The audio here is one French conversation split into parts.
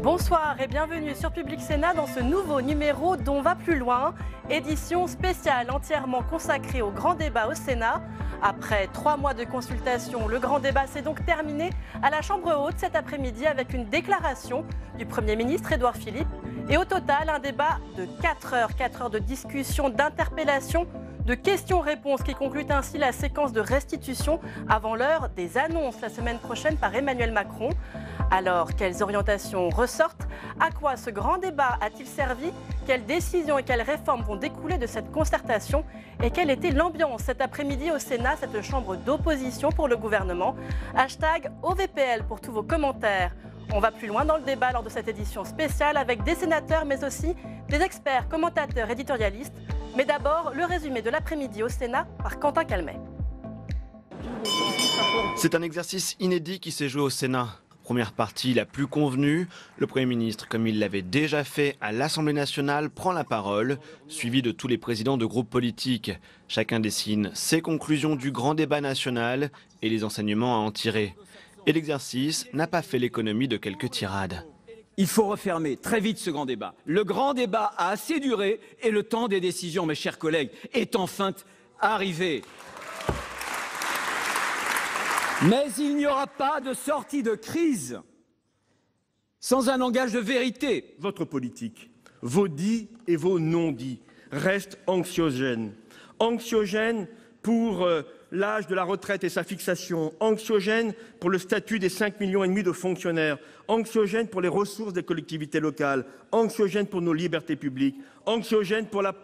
Bonsoir et bienvenue sur Public Sénat dans ce nouveau numéro d'On va plus loin, édition spéciale entièrement consacrée au grand débat au Sénat. Après 3 mois de consultation, le grand débat s'est donc terminé à la Chambre haute cet après-midi avec une déclaration du Premier ministre Édouard Philippe. Et au total, un débat de 4 heures de discussion, d'interpellation, de questions-réponses qui conclut ainsi la séquence de restitution avant l'heure des annonces la semaine prochaine par Emmanuel Macron. Alors, quelles orientations ressortent? À quoi ce grand débat a-t-il servi? Quelles décisions et quelles réformes vont découler de cette concertation? Et quelle était l'ambiance cet après-midi au Sénat, cette chambre d'opposition pour le gouvernement? Hashtag OVPL pour tous vos commentaires. On va plus loin dans le débat lors de cette édition spéciale avec des sénateurs mais aussi des experts, commentateurs, éditorialistes. Mais d'abord, le résumé de l'après-midi au Sénat par Quentin Calmet. C'est un exercice inédit qui s'est joué au Sénat. Première partie la plus convenue, le Premier ministre, comme il l'avait déjà fait à l'Assemblée nationale, prend la parole, suivi de tous les présidents de groupes politiques. Chacun dessine ses conclusions du grand débat national et les enseignements à en tirer. Et l'exercice n'a pas fait l'économie de quelques tirades. Il faut refermer très vite ce grand débat. Le grand débat a assez duré et le temps des décisions, mes chers collègues, est enfin arrivé. Mais il n'y aura pas de sortie de crise sans un langage de vérité. Votre politique, vos dits et vos non-dits, restent anxiogènes. Anxiogènes pour l'âge de la retraite et sa fixation, anxiogènes pour le statut des 5,5 millions de fonctionnaires, anxiogènes pour les ressources des collectivités locales, anxiogènes pour nos libertés publiques, anxiogènes pour la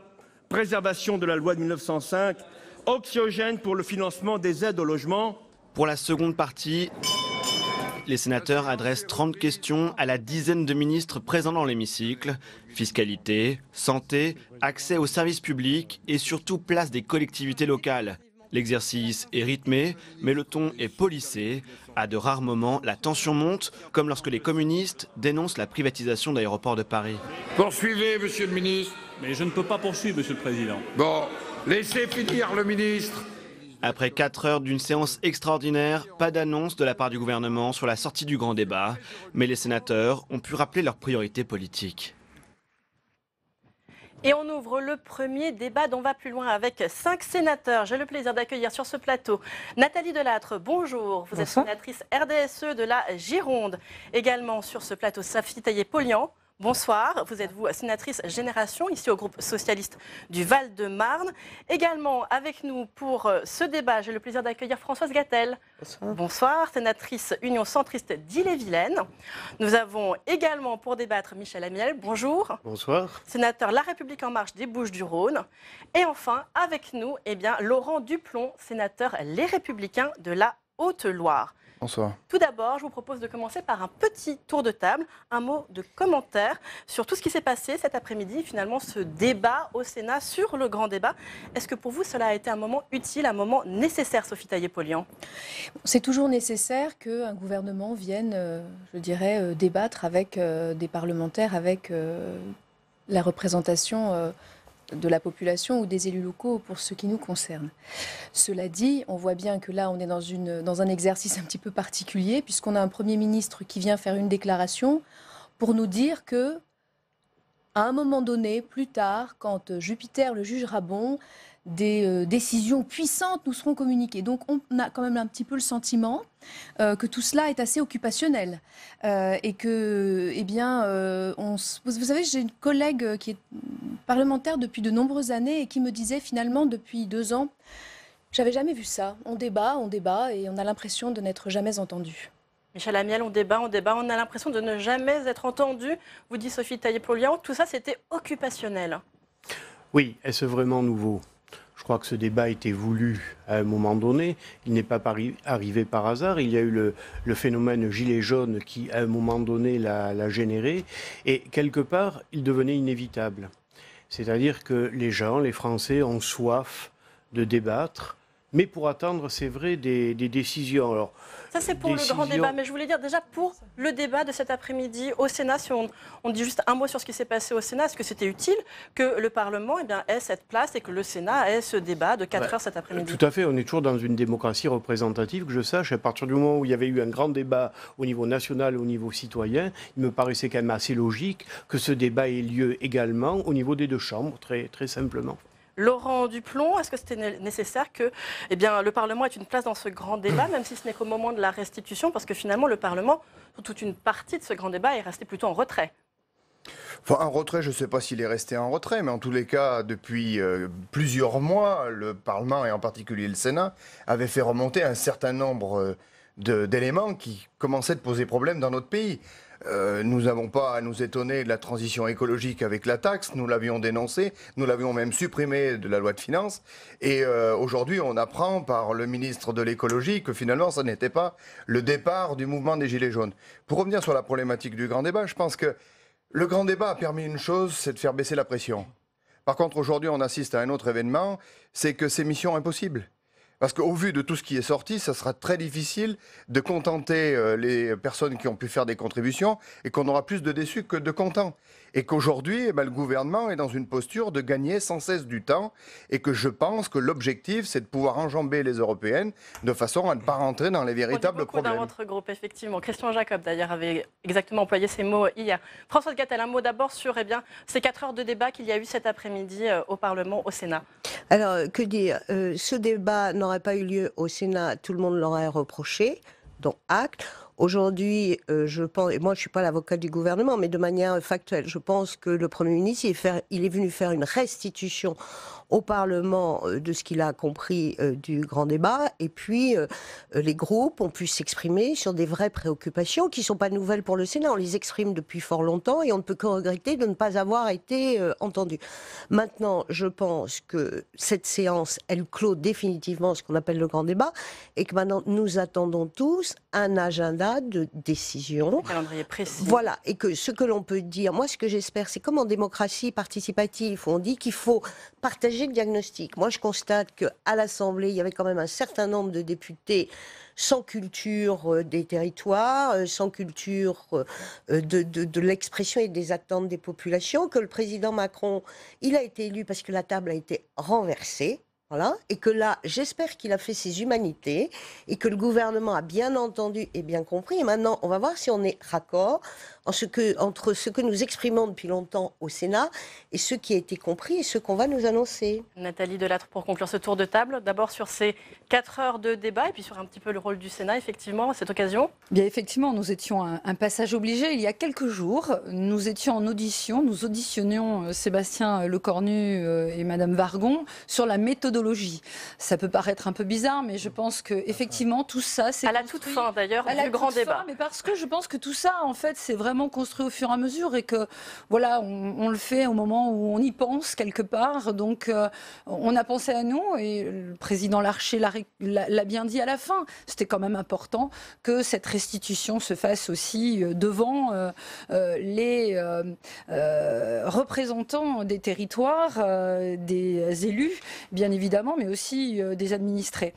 préservation de la loi de 1905, anxiogènes pour le financement des aides au logement. Pour la seconde partie, les sénateurs adressent 30 questions à la dizaine de ministres présents dans l'hémicycle. Fiscalité, santé, accès aux services publics et surtout place des collectivités locales. L'exercice est rythmé, mais le ton est polissé. À de rares moments, la tension monte, comme lorsque les communistes dénoncent la privatisation d'Aéroports de Paris. Poursuivez, monsieur le ministre. Mais je ne peux pas poursuivre, monsieur le président. Bon, laissez finir le ministre. Après 4 heures d'une séance extraordinaire, pas d'annonce de la part du gouvernement sur la sortie du grand débat, mais les sénateurs ont pu rappeler leurs priorités politiques. Et on ouvre le premier débat d'On va plus loin avec 5 sénateurs. J'ai le plaisir d'accueillir sur ce plateau Nathalie Delattre, bonjour. Vous êtes sénatrice RDSE de la Gironde. Également sur ce plateau, Sophie Taillé-Polian. Bonsoir, vous êtes sénatrice Génération, ici au groupe socialiste du Val-de-Marne. Également avec nous pour ce débat, j'ai le plaisir d'accueillir Françoise Gatel. Bonsoir. Bonsoir, sénatrice Union centriste d'Ille-et-Vilaine. Nous avons également pour débattre Michel Amiel, bonjour. Bonsoir. Sénateur La République En Marche des Bouches-du-Rhône. Et enfin, avec nous, Laurent Duplon, sénateur Les Républicains de la Haute-Loire. Bonsoir. Tout d'abord, je vous propose de commencer par un petit tour de table, un mot de commentaire sur tout ce qui s'est passé cet après-midi, finalement ce débat au Sénat sur le grand débat. Est-ce que pour vous, cela a été un moment utile, un moment nécessaire, Sophie Taillé-Polian? C'est toujours nécessaire qu'un gouvernement vienne, débattre avec des parlementaires, avec la représentation de la population ou des élus locaux pour ce qui nous concerne. Cela dit, on voit bien que là, on est dans un exercice un petit peu particulier, puisqu'on a un Premier ministre qui vient faire une déclaration pour nous dire que, à un moment donné, plus tard, quand Jupiter le jugera bon, des décisions puissantes nous seront communiquées. Donc on a quand même un petit peu le sentiment que tout cela est assez occupationnel. Et que, vous savez, j'ai une collègue qui est parlementaire depuis de nombreuses années et qui me disait finalement depuis 2 ans, j'avais jamais vu ça. On débat et on a l'impression de n'être jamais entendu. Michel Amiel, on débat, on a l'impression de ne jamais être entendu. Vous dit Sophie Taillé-Polian, tout ça c'était occupationnel. Oui, est-ce vraiment nouveau ? Je crois que ce débat a été voulu à un moment donné. Il n'est pas arrivé par hasard. Il y a eu le phénomène gilet jaune qui, à un moment donné, l'a généré. Et quelque part, il devenait inévitable. C'est-à-dire que les gens, les Français, ont soif de débattre, mais pour attendre, c'est vrai, des décisions. Alors, ça, c'est pour le grand débat, mais je voulais dire déjà pour le débat de cet après-midi au Sénat, si on dit juste un mot sur ce qui s'est passé au Sénat, est-ce que c'était utile que le Parlement ait cette place et que le Sénat ait ce débat de 4 heures cet après-midi? Tout à fait, on est toujours dans une démocratie représentative, que je sache. À partir du moment où il y avait eu un grand débat au niveau national, au niveau citoyen, il me paraissait quand même assez logique que ce débat ait lieu également au niveau des deux chambres, très, très simplement. Laurent Duplon, est-ce que c'était nécessaire que le Parlement ait une place dans ce grand débat, même si ce n'est qu'au moment de la restitution, parce que finalement le Parlement, toute une partie de ce grand débat, est resté plutôt en retrait? Enfin, un retrait, je ne sais pas s'il est resté en retrait, mais en tous les cas, depuis plusieurs mois, le Parlement, et en particulier le Sénat, avait fait remonter un certain nombre d'éléments qui commençaient de poser problème dans notre pays. Nous n'avons pas à nous étonner de la transition écologique avec la taxe, nous l'avions dénoncé, nous l'avions même supprimé de la loi de finances, et aujourd'hui on apprend par le ministre de l'écologie que finalement ça n'était pas le départ du mouvement des Gilets jaunes. Pour revenir sur la problématique du grand débat, je pense que le grand débat a permis une chose, c'est de faire baisser la pression. Par contre aujourd'hui on assiste à un autre événement, c'est que c'est mission impossible. Parce qu'au vu de tout ce qui est sorti, ça sera très difficile de contenter les personnes qui ont pu faire des contributions et qu'on aura plus de déçus que de contents. Et qu'aujourd'hui, le gouvernement est dans une posture de gagner sans cesse du temps et que je pense que l'objectif, c'est de pouvoir enjamber les européennes de façon à ne pas rentrer dans les véritables problèmes. Dans votre groupe, effectivement. Christian Jacob, d'ailleurs, avait exactement employé ces mots hier. Françoise Gatel, un mot d'abord sur ces 4 heures de débat qu'il y a eu cet après-midi au Parlement, au Sénat. Alors, que dire, ce débat n'aurait pas eu lieu au Sénat, tout le monde l'aurait reproché, donc acte. Aujourd'hui, je pense, et moi je ne suis pas l'avocat du gouvernement, mais de manière factuelle, je pense que le Premier ministre, il est venu faire une restitution au Parlement de ce qu'il a compris du grand débat, et puis les groupes ont pu s'exprimer sur des vraies préoccupations qui ne sont pas nouvelles pour le Sénat, on les exprime depuis fort longtemps et on ne peut que regretter de ne pas avoir été entendu. Maintenant, je pense que cette séance, elle clôt définitivement ce qu'on appelle le grand débat, et que maintenant nous attendons tous un agenda de décision. Un calendrier précis. Voilà, et que ce que l'on peut dire, moi ce que j'espère, c'est comme en démocratie participative, on dit qu'il faut partager le diagnostic. Moi je constate qu'à l'Assemblée, il y avait quand même un certain nombre de députés sans culture des territoires, sans culture de l'expression et des attentes des populations, que le président Macron, il a été élu parce que la table a été renversée. Voilà, et que là, j'espère qu'il a fait ses humanités et que le gouvernement a bien entendu et bien compris. Et maintenant, on va voir si on est raccord entre ce que nous exprimons depuis longtemps au Sénat et ce qui a été compris et ce qu'on va nous annoncer. Nathalie Delattre, pour conclure ce tour de table, d'abord sur ces 4 heures de débat et puis sur un petit peu le rôle du Sénat, effectivement, à cette occasion. Bien, effectivement, nous étions un passage obligé. Il y a quelques jours, nous étions en audition, nous auditionnions Sébastien Lecornu et Madame Wargon sur la méthodologie. Ça peut paraître un peu bizarre, mais je pense qu'effectivement, tout ça, c'est à la toute fin, d'ailleurs, du grand débat. Mais parce que je pense que tout ça, en fait, c'est vraiment construit au fur et à mesure et que, voilà, on le fait au moment où on y pense quelque part. Donc, on a pensé à nous et le président Larcher l'a bien dit à la fin. C'était quand même important que cette restitution se fasse aussi devant les représentants des territoires, des élus, bien évidemment, mais aussi des administrés.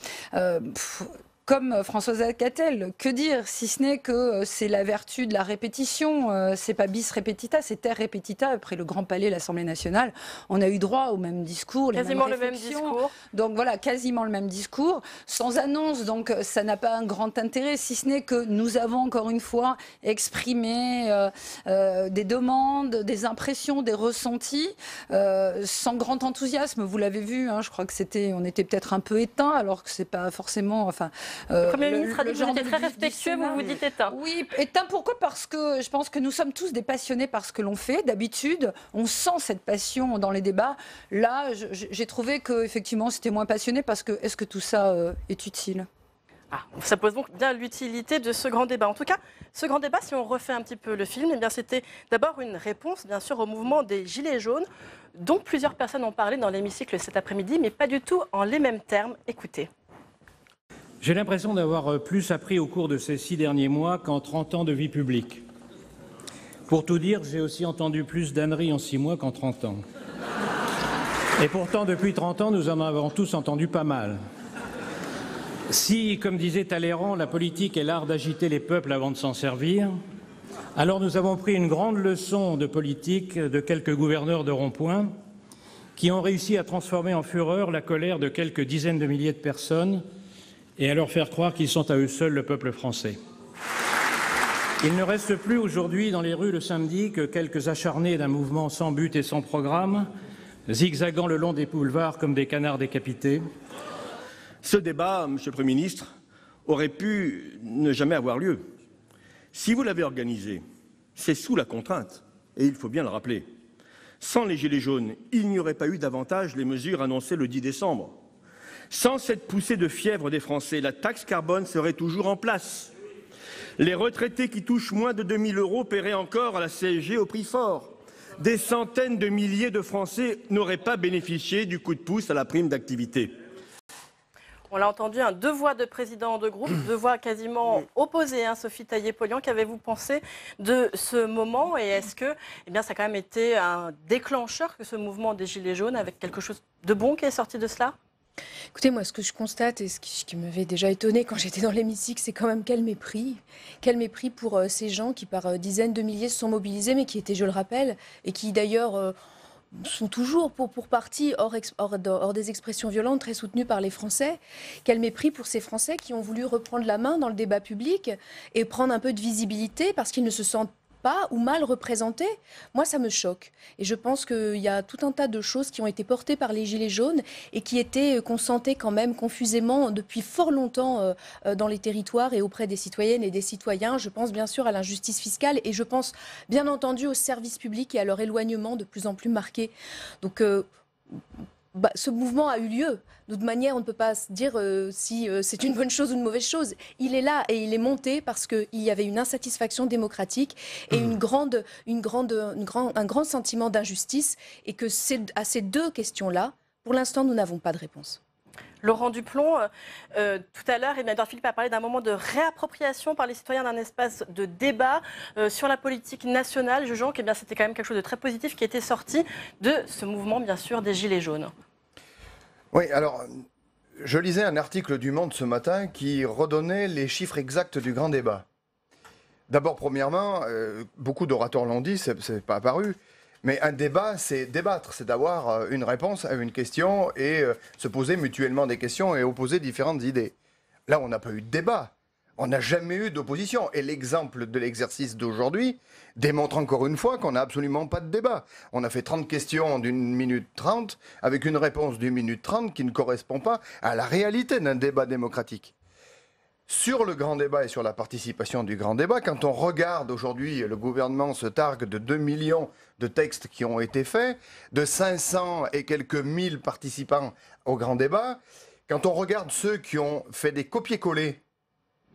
Comme Françoise Gatel, que dire si ce n'est que c'est la vertu de la répétition, c'est pas bis repetita, c'est ter repetita. Après le Grand Palais, l'Assemblée nationale, on a eu droit au même discours, quasiment le même discours. Donc voilà, quasiment le même discours, sans annonce. Donc ça n'a pas un grand intérêt, si ce n'est que nous avons encore une fois exprimé des demandes, des impressions, des ressentis, sans grand enthousiasme. Vous l'avez vu, hein, je crois que on était peut-être un peu éteint, alors que c'est pas forcément, enfin. Le Premier ministre a dit que vous étiez très respectueux, vous vous dites éteint. Oui, éteint pourquoi? Parce que je pense que nous sommes tous des passionnés par ce que l'on fait. D'habitude, on sent cette passion dans les débats. Là, j'ai trouvé qu'effectivement, c'était moins passionné parce que est-ce que tout ça est utile? Ça pose donc bien l'utilité de ce grand débat. En tout cas, ce grand débat, si on refait un petit peu le film, eh bien, c'était d'abord une réponse, bien sûr, au mouvement des Gilets jaunes, dont plusieurs personnes ont parlé dans l'hémicycle cet après-midi, mais pas du tout en les mêmes termes. Écoutez. J'ai l'impression d'avoir plus appris au cours de ces 6 derniers mois qu'en 30 ans de vie publique. Pour tout dire, j'ai aussi entendu plus d'âneries en 6 mois qu'en 30 ans. Et pourtant, depuis 30 ans, nous en avons tous entendu pas mal. Si, comme disait Talleyrand, la politique est l'art d'agiter les peuples avant de s'en servir, alors nous avons pris une grande leçon de politique de quelques gouverneurs de rond-point qui ont réussi à transformer en fureur la colère de quelques dizaines de milliers de personnes et à leur faire croire qu'ils sont à eux seuls le peuple français. Il ne reste plus aujourd'hui dans les rues le samedi que quelques acharnés d'un mouvement sans but et sans programme, zigzaguant le long des boulevards comme des canards décapités. Ce débat, Monsieur le Premier ministre, aurait pu ne jamais avoir lieu. Si vous l'avez organisé, c'est sous la contrainte, et il faut bien le rappeler. Sans les Gilets jaunes, il n'y aurait pas eu davantage les mesures annoncées le 10 décembre. Sans cette poussée de fièvre des Français, la taxe carbone serait toujours en place. Les retraités qui touchent moins de 2 000 € paieraient encore à la CSG au prix fort. Des centaines de milliers de Français n'auraient pas bénéficié du coup de pouce à la prime d'activité. On l'a entendu, deux voix de président de groupe, deux voix quasiment opposées. Sophie Taillé-Polian, qu'avez-vous pensé de ce moment? Et est-ce que ça a quand même été un déclencheur que ce mouvement des Gilets jaunes, avec quelque chose de bon qui est sorti de cela? Écoutez, moi, ce que je constate et ce qui m'avait déjà étonné quand j'étais dans l'hémicycle, c'est quand même quel mépris pour ces gens qui, par dizaines de milliers, se sont mobilisés, mais qui étaient, je le rappelle, et qui d'ailleurs sont toujours pour partie hors des expressions violentes très soutenues par les Français. Quel mépris pour ces Français qui ont voulu reprendre la main dans le débat public et prendre un peu de visibilité parce qu'ils ne se sentent pas ou mal représentés. Moi, ça me choque. Et je pense qu'il y a tout un tas de choses qui ont été portées par les Gilets jaunes et qu'on sentait quand même confusément depuis fort longtemps dans les territoires et auprès des citoyennes et des citoyens. Je pense bien sûr à l'injustice fiscale et je pense bien entendu aux services publics et à leur éloignement de plus en plus marqué. Donc, ce mouvement a eu lieu. De toute manière, on ne peut pas se dire si c'est une bonne chose ou une mauvaise chose. Il est là et il est monté parce qu'il y avait une insatisfaction démocratique et un grand sentiment d'injustice. Et que à ces deux questions-là, pour l'instant, nous n'avons pas de réponse. Laurent Duplon, tout à l'heure, Edouard Philippe a parlé d'un moment de réappropriation par les citoyens d'un espace de débat sur la politique nationale, jugeant que c'était quand même quelque chose de très positif qui était sorti de ce mouvement, bien sûr, des Gilets jaunes. Oui, alors, je lisais un article du Monde ce matin qui redonnait les chiffres exacts du grand débat. D'abord, premièrement, beaucoup d'orateurs l'ont dit, c'est pas apparu. Mais un débat, c'est débattre, c'est d'avoir une réponse à une question et se poser mutuellement des questions et opposer différentes idées. Là, on n'a pas eu de débat. On n'a jamais eu d'opposition. Et l'exemple de l'exercice d'aujourd'hui démontre encore une fois qu'on n'a absolument pas de débat. On a fait 30 questions d'1 minute 30 avec une réponse d'1 minute 30 qui ne correspond pas à la réalité d'un débat démocratique. Sur le grand débat et sur la participation du grand débat, quand on regarde aujourd'hui, le gouvernement se targue de 2 millions de textes qui ont été faits, de 500 et quelques 1000 participants au grand débat. Quand on regarde ceux qui ont fait des copier-coller,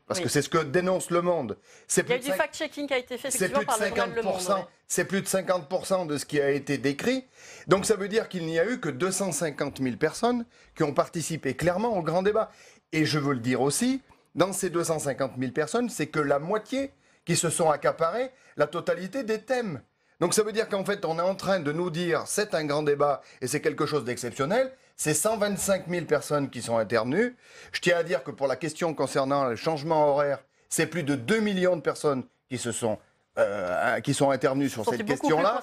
parce que c'est ce que dénonce Le Monde. Il y a eu du fact-checking qui a été fait effectivement par le journal Le Monde. Ouais. C'est plus de 50% de ce qui a été décrit. Donc ça veut dire qu'il n'y a eu que 250 000 personnes qui ont participé clairement au grand débat. Et je veux le dire aussi, dans ces 250 000 personnes, c'est que la moitié qui se sont accaparées la totalité des thèmes. Donc ça veut dire qu'en fait, on est en train de nous dire c'est un grand débat et c'est quelque chose d'exceptionnel. C'est 125 000 personnes qui sont intervenues. Je tiens à dire que pour la question concernant le changement horaire, c'est plus de 2 millions de personnes qui sont intervenues sur cette question-là.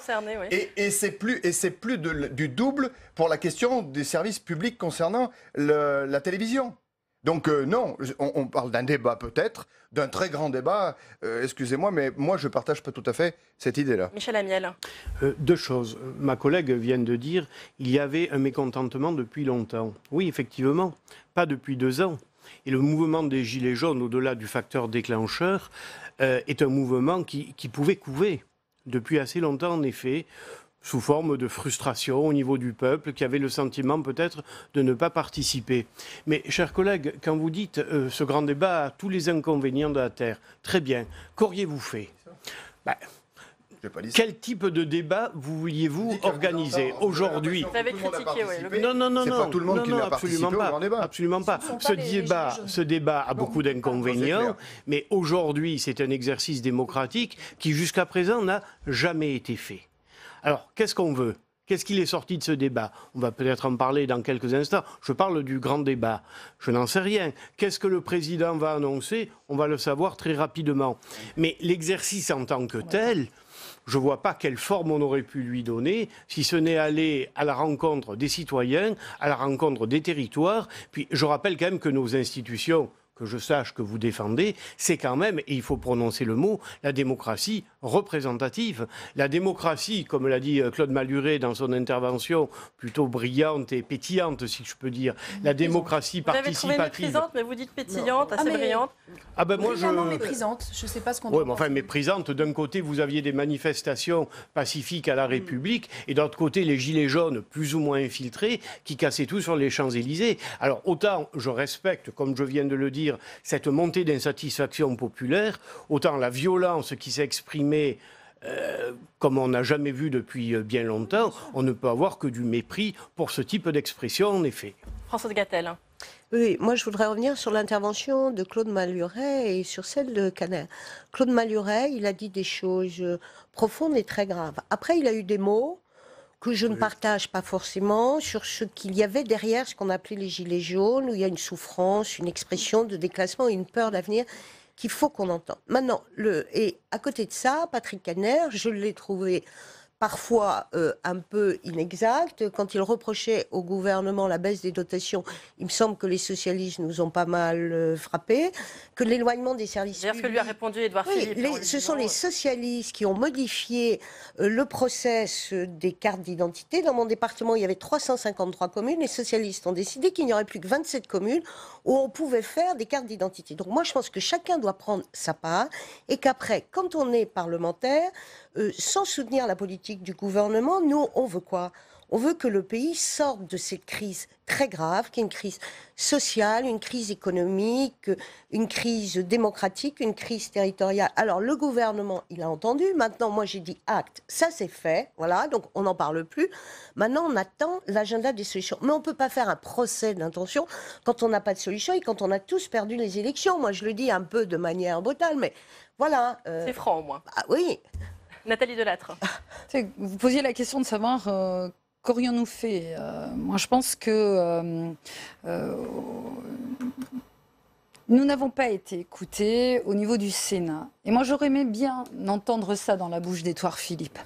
Oui. Et c'est plus du double pour la question des services publics concernant la télévision. Donc non, on parle d'un débat peut-être, d'un très grand débat, excusez-moi, mais moi je ne partage pas tout à fait cette idée-là. Michel Amiel. Deux choses. Ma collègue vient de dire qu'il y avait un mécontentement depuis longtemps. Oui, effectivement, pas depuis 2 ans. Et le mouvement des Gilets jaunes, au-delà du facteur déclencheur, est un mouvement qui pouvait couver depuis assez longtemps, en effet, sous forme de frustration au niveau du peuple, qui avait le sentiment peut-être de ne pas participer. Mais, chers collègues, quand vous dites ce grand débat a tous les inconvénients de la Terre, très bien, qu'auriez-vous fait ? Quel type de débat vouliez-vous organiser aujourd'hui ? Vous avez critiqué, oui. Non, c'est pas tout le monde qui n'a participé au grand débat. Absolument pas. Ce débat a beaucoup d'inconvénients, mais aujourd'hui, c'est un exercice démocratique qui, jusqu'à présent, n'a jamais été fait. Alors, qu'est-ce qu'on veut ? Qu'est-ce qu'il est sorti de ce débat? On va peut-être en parler dans quelques instants. Je parle du grand débat. Je n'en sais rien. Qu'est-ce que le président va annoncer? On va le savoir très rapidement. Mais l'exercice en tant que tel, je ne vois pas quelle forme on aurait pu lui donner, si ce n'est aller à la rencontre des citoyens, à la rencontre des territoires. Puis je rappelle quand même que nos institutions, que je sache que vous défendez, c'est quand même, et il faut prononcer le mot, la démocratie représentative. La démocratie, comme l'a dit Claude Malhuret dans son intervention, plutôt brillante et pétillante, si je peux dire, la démocratie participative. Vous l'avez trouvée méprisante, mais vous dites pétillante, assez brillante. Ah ben moi, méprisante, je ne sais pas ce qu'on Oui, mais enfin, méprisante, d'un côté, vous aviez des manifestations pacifiques à la République, et d'autre côté, les gilets jaunes, plus ou moins infiltrés, qui cassaient tout sur les Champs-Élysées. Alors, autant je respecte, comme je viens de le dire, cette montée d'insatisfaction populaire, autant la violence qui s'est exprimée comme on n'a jamais vu depuis bien longtemps, on ne peut avoir que du mépris pour ce type d'expression, en effet. Françoise Gatel. Oui, moi je voudrais revenir sur l'intervention de Claude Malhuret et sur celle de Canet. Claude Malhuret, il a dit des choses profondes et très graves. Après, il a eu des mots que je ne partage pas forcément sur ce qu'il y avait derrière ce qu'on appelait les gilets jaunes, où il y a une souffrance, une expression de déclassement et une peur d'avenir qu'il faut qu'on entende. Maintenant, et à côté de ça, Patrick Caner, je l'ai trouvé parfois un peu inexact. Quand il reprochait au gouvernement la baisse des dotations, il me semble que les socialistes nous ont pas mal frappés, que l'éloignement des services publics... D'ailleurs, ce que lui a répondu Édouard Philippe. Ce sont les socialistes qui ont modifié le process des cartes d'identité. Dans mon département, il y avait 353 communes. Les socialistes ont décidé qu'il n'y aurait plus que 27 communes où on pouvait faire des cartes d'identité. Donc moi, je pense que chacun doit prendre sa part et qu'après, quand on est parlementaire, sans soutenir la politique du gouvernement, nous, on veut quoi? On veut que le pays sorte de cette crise très grave, qui est une crise sociale, une crise économique, une crise démocratique, une crise territoriale. Alors, le gouvernement, il a entendu. Maintenant, moi, j'ai dit acte. Ça, c'est fait. Voilà, donc on n'en parle plus. Maintenant, on attend l'agenda des solutions. Mais on ne peut pas faire un procès d'intention quand on n'a pas de solution et quand on a tous perdu les élections. Moi, je le dis un peu de manière brutale, mais voilà. C'est franc, au moins. Ah, oui. Nathalie Delattre. Vous posiez la question de savoir qu'aurions-nous fait. Moi, je pense que nous n'avons pas été écoutés au niveau du Sénat. Et moi, j'aurais aimé bien entendre ça dans la bouche d'Édouard Philippe.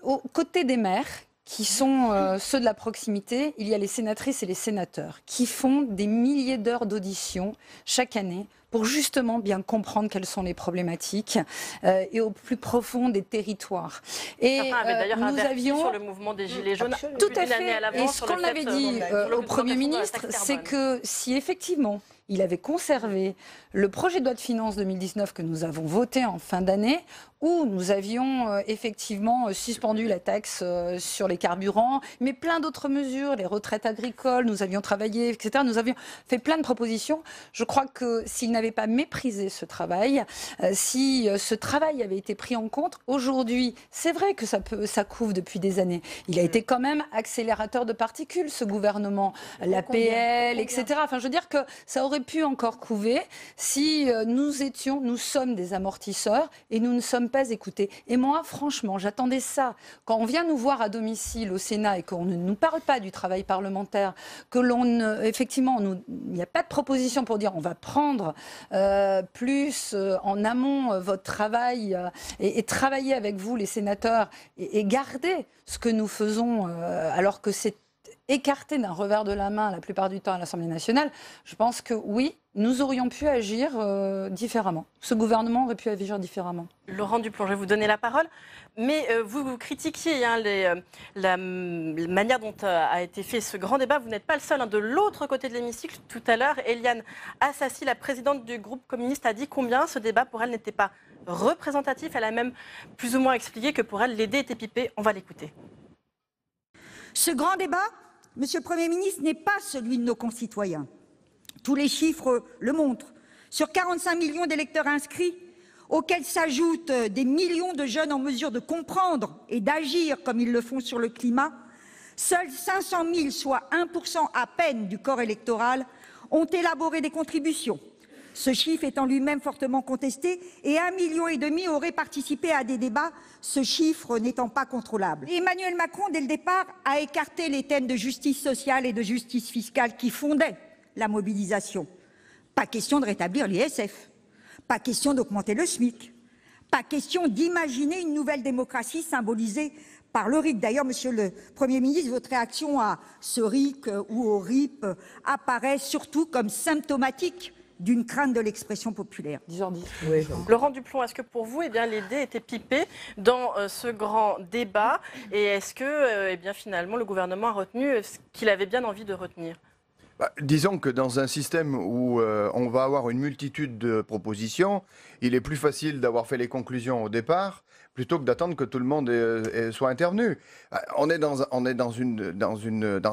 Aux côtés des maires, qui sont ceux de la proximité, il y a les sénatrices et les sénateurs qui font des milliers d'heures d'audition chaque année pour justement bien comprendre quelles sont les problématiques et au plus profond des territoires. Et certains avaient d'ailleurs nous avions sur le mouvement des Gilets jaunes. Tout à fait. Et ce qu'on avait dit au Premier ministre, c'est que si effectivement il avait conservé le projet de loi de finances 2019 que nous avons voté en fin d'année, où nous avions effectivement suspendu la taxe sur les carburants, mais plein d'autres mesures, les retraites agricoles, nous avions travaillé, etc. Nous avions fait plein de propositions. Je crois que s'il n'avait pas méprisé ce travail, si ce travail avait été pris en compte, aujourd'hui, c'est vrai que ça couve depuis des années. Il a été quand même accélérateur de particules, ce gouvernement, l'APL, etc. Enfin, je veux dire que ça aurait pu encore couver si nous sommes des amortisseurs et nous ne sommes pas écoutés. Et moi, franchement, j'attendais ça. Quand on vient nous voir à domicile au Sénat et qu'on ne nous parle pas du travail parlementaire, que effectivement, il n'y a pas de proposition pour dire on va prendre plus en amont votre travail et travailler avec vous, les sénateurs, et garder ce que nous faisons alors que c'est écarté d'un revers de la main la plupart du temps à l'Assemblée nationale, je pense que oui, nous aurions pu agir différemment. Ce gouvernement aurait pu agir différemment. Laurent Duplon, je vais vous donner la parole. Mais vous critiquiez la manière dont a été fait ce grand débat. Vous n'êtes pas le seul. De l'autre côté de l'hémicycle, tout à l'heure, Éliane Assassi, la présidente du groupe communiste, a dit combien ce débat, pour elle, n'était pas représentatif. Elle a même plus ou moins expliqué que pour elle, les dés étaient pipés. On va l'écouter. Ce grand débat, Monsieur le Premier ministre, n'est pas celui de nos concitoyens. Tous les chiffres le montrent. Sur 45 millions d'électeurs inscrits, auxquels s'ajoutent des millions de jeunes en mesure de comprendre et d'agir comme ils le font sur le climat, seuls 500 000, soit 1% à peine du corps électoral, ont élaboré des contributions. ce chiffre étant lui-même fortement contesté, et 1,5 million auraient participé à des débats, ce chiffre n'étant pas contrôlable. Emmanuel Macron, dès le départ, a écarté les thèmes de justice sociale et de justice fiscale qui fondaient la mobilisation. Pas question de rétablir l'ISF, pas question d'augmenter le SMIC, pas question d'imaginer une nouvelle démocratie symbolisée par le RIC. D'ailleurs, Monsieur le Premier ministre, votre réaction à ce RIC ou au RIP apparaît surtout comme symptomatique d'une crainte de l'expression populaire. 10h10. Oui. Laurent Duplon, est-ce que pour vous, les dés étaient pipés dans ce grand débat? Et est-ce que finalement, le gouvernement a retenu ce qu'il avait bien envie de retenir? Disons que dans un système où on va avoir une multitude de propositions, il est plus facile d'avoir fait les conclusions au départ plutôt que d'attendre que tout le monde soit intervenu. On est dans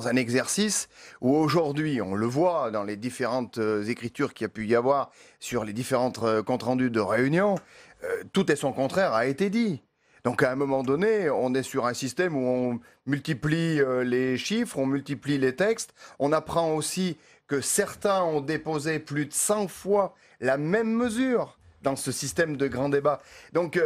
un exercice où aujourd'hui, on le voit dans les différentes écritures qu'il y a pu y avoir sur les différentes comptes rendus de réunion, tout et son contraire a été dit. Donc à un moment donné, on est sur un système où on multiplie les chiffres, on multiplie les textes. On apprend aussi que certains ont déposé plus de 100 fois la même mesure dans ce système de grand débat. Donc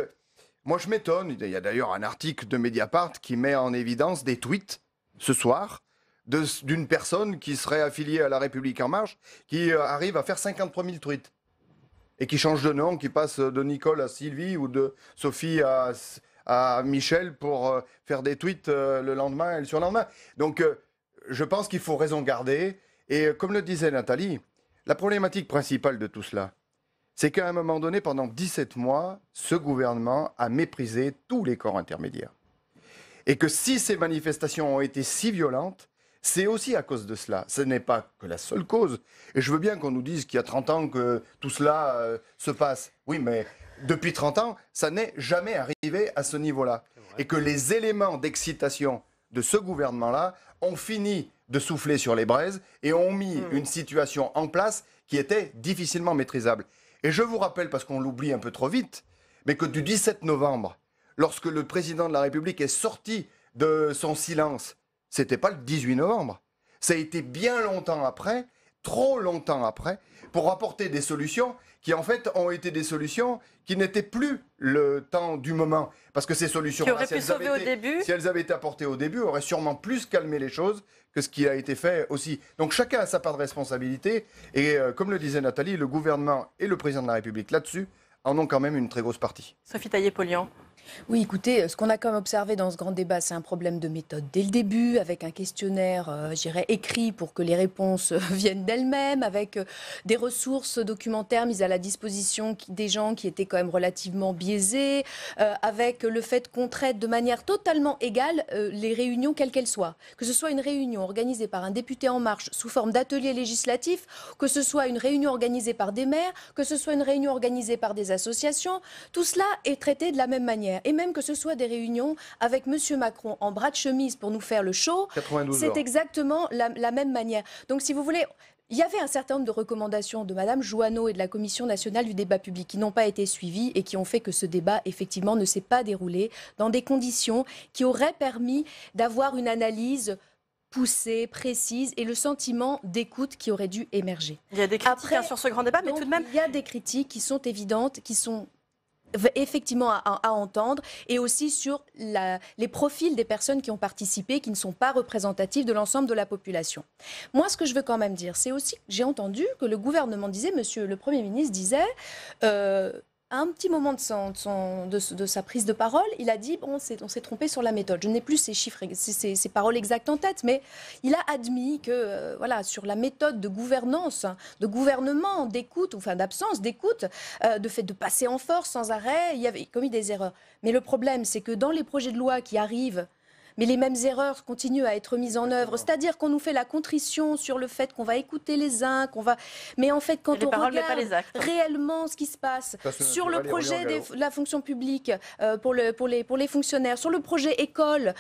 moi je m'étonne, il y a d'ailleurs un article de Mediapart qui met en évidence des tweets ce soir d'une personne qui serait affiliée à La République En Marche, qui arrive à faire 53 000 tweets. Et qui change de nom, qui passe de Nicole à Sylvie ou de Sophie à Michel pour faire des tweets le lendemain et le surlendemain. Donc je pense qu'il faut raison garder. Et comme le disait Nathalie, la problématique principale de tout cela, c'est qu'à un moment donné, pendant 17 mois, ce gouvernement a méprisé tous les corps intermédiaires. Et que si ces manifestations ont été si violentes, c'est aussi à cause de cela. Ce n'est pas que la seule cause. Et je veux bien qu'on nous dise qu'il y a 30 ans que tout cela se passe. Oui, mais depuis 30 ans, ça n'est jamais arrivé à ce niveau-là. Et que les éléments d'excitation de ce gouvernement-là ont fini de souffler sur les braises et ont mis une situation en place qui était difficilement maîtrisable. Et je vous rappelle, parce qu'on l'oublie un peu trop vite, mais que du 17 novembre, lorsque le président de la République est sorti de son silence, c'était pas le 18 novembre. Ça a été bien longtemps après, trop longtemps après, pour apporter des solutions qui en fait ont été des solutions qui n'étaient plus le temps du moment. Parce que ces solutions, qui auraient pu sauver au début, si elles avaient été apportées au début, auraient sûrement plus calmé les choses que ce qui a été fait aussi. Donc chacun a sa part de responsabilité. Et comme le disait Nathalie, le gouvernement et le président de la République là-dessus en ont quand même une très grosse partie. Sophie Taillé-Polian. Oui, écoutez, ce qu'on a quand même observé dans ce grand débat, c'est un problème de méthode dès le début, avec un questionnaire, je dirais, écrit pour que les réponses viennent d'elles-mêmes, avec des ressources documentaires mises à la disposition des gens qui étaient quand même relativement biaisés, avec le fait qu'on traite de manière totalement égale les réunions, quelles qu'elles soient. Que ce soit une réunion organisée par un député En Marche sous forme d'atelier législatif, que ce soit une réunion organisée par des maires, que ce soit une réunion organisée par des associations, tout cela est traité de la même manière. Et même que ce soit des réunions avec M. Macron en bras de chemise pour nous faire le show, c'est exactement la même manière. Donc si vous voulez, il y avait un certain nombre de recommandations de Mme Jouanneau et de la Commission nationale du débat public qui n'ont pas été suivies et qui ont fait que ce débat, effectivement, ne s'est pas déroulé dans des conditions qui auraient permis d'avoir une analyse poussée, précise et le sentiment d'écoute qui aurait dû émerger. Il y a des critiques sur ce grand débat, mais tout de même... Il y a des critiques qui sont évidentes, qui sont effectivement à entendre, et aussi sur les profils des personnes qui ont participé, qui ne sont pas représentatifs de l'ensemble de la population. Moi, ce que je veux quand même dire, c'est aussi, j'ai entendu que le gouvernement disait, monsieur le Premier ministre disait, à un petit moment de sa prise de parole, il a dit, bon, on s'est trompé sur la méthode. Je n'ai plus ces chiffres, ces paroles exactes en tête, mais il a admis que, voilà, sur la méthode de gouvernance, de gouvernement, d'écoute, enfin d'absence d'écoute, de fait de passer en force sans arrêt, il avait commis des erreurs. Mais le problème, c'est que dans les projets de loi qui arrivent, mais les mêmes erreurs continuent à être mises en œuvre. C'est-à-dire qu'on nous fait la contrition sur le fait qu'on va écouter les uns, qu'on va... Mais en fait, quand on regarde réellement ce qui se passe sur le projet de la fonction publique, pour les fonctionnaires, sur le projet école,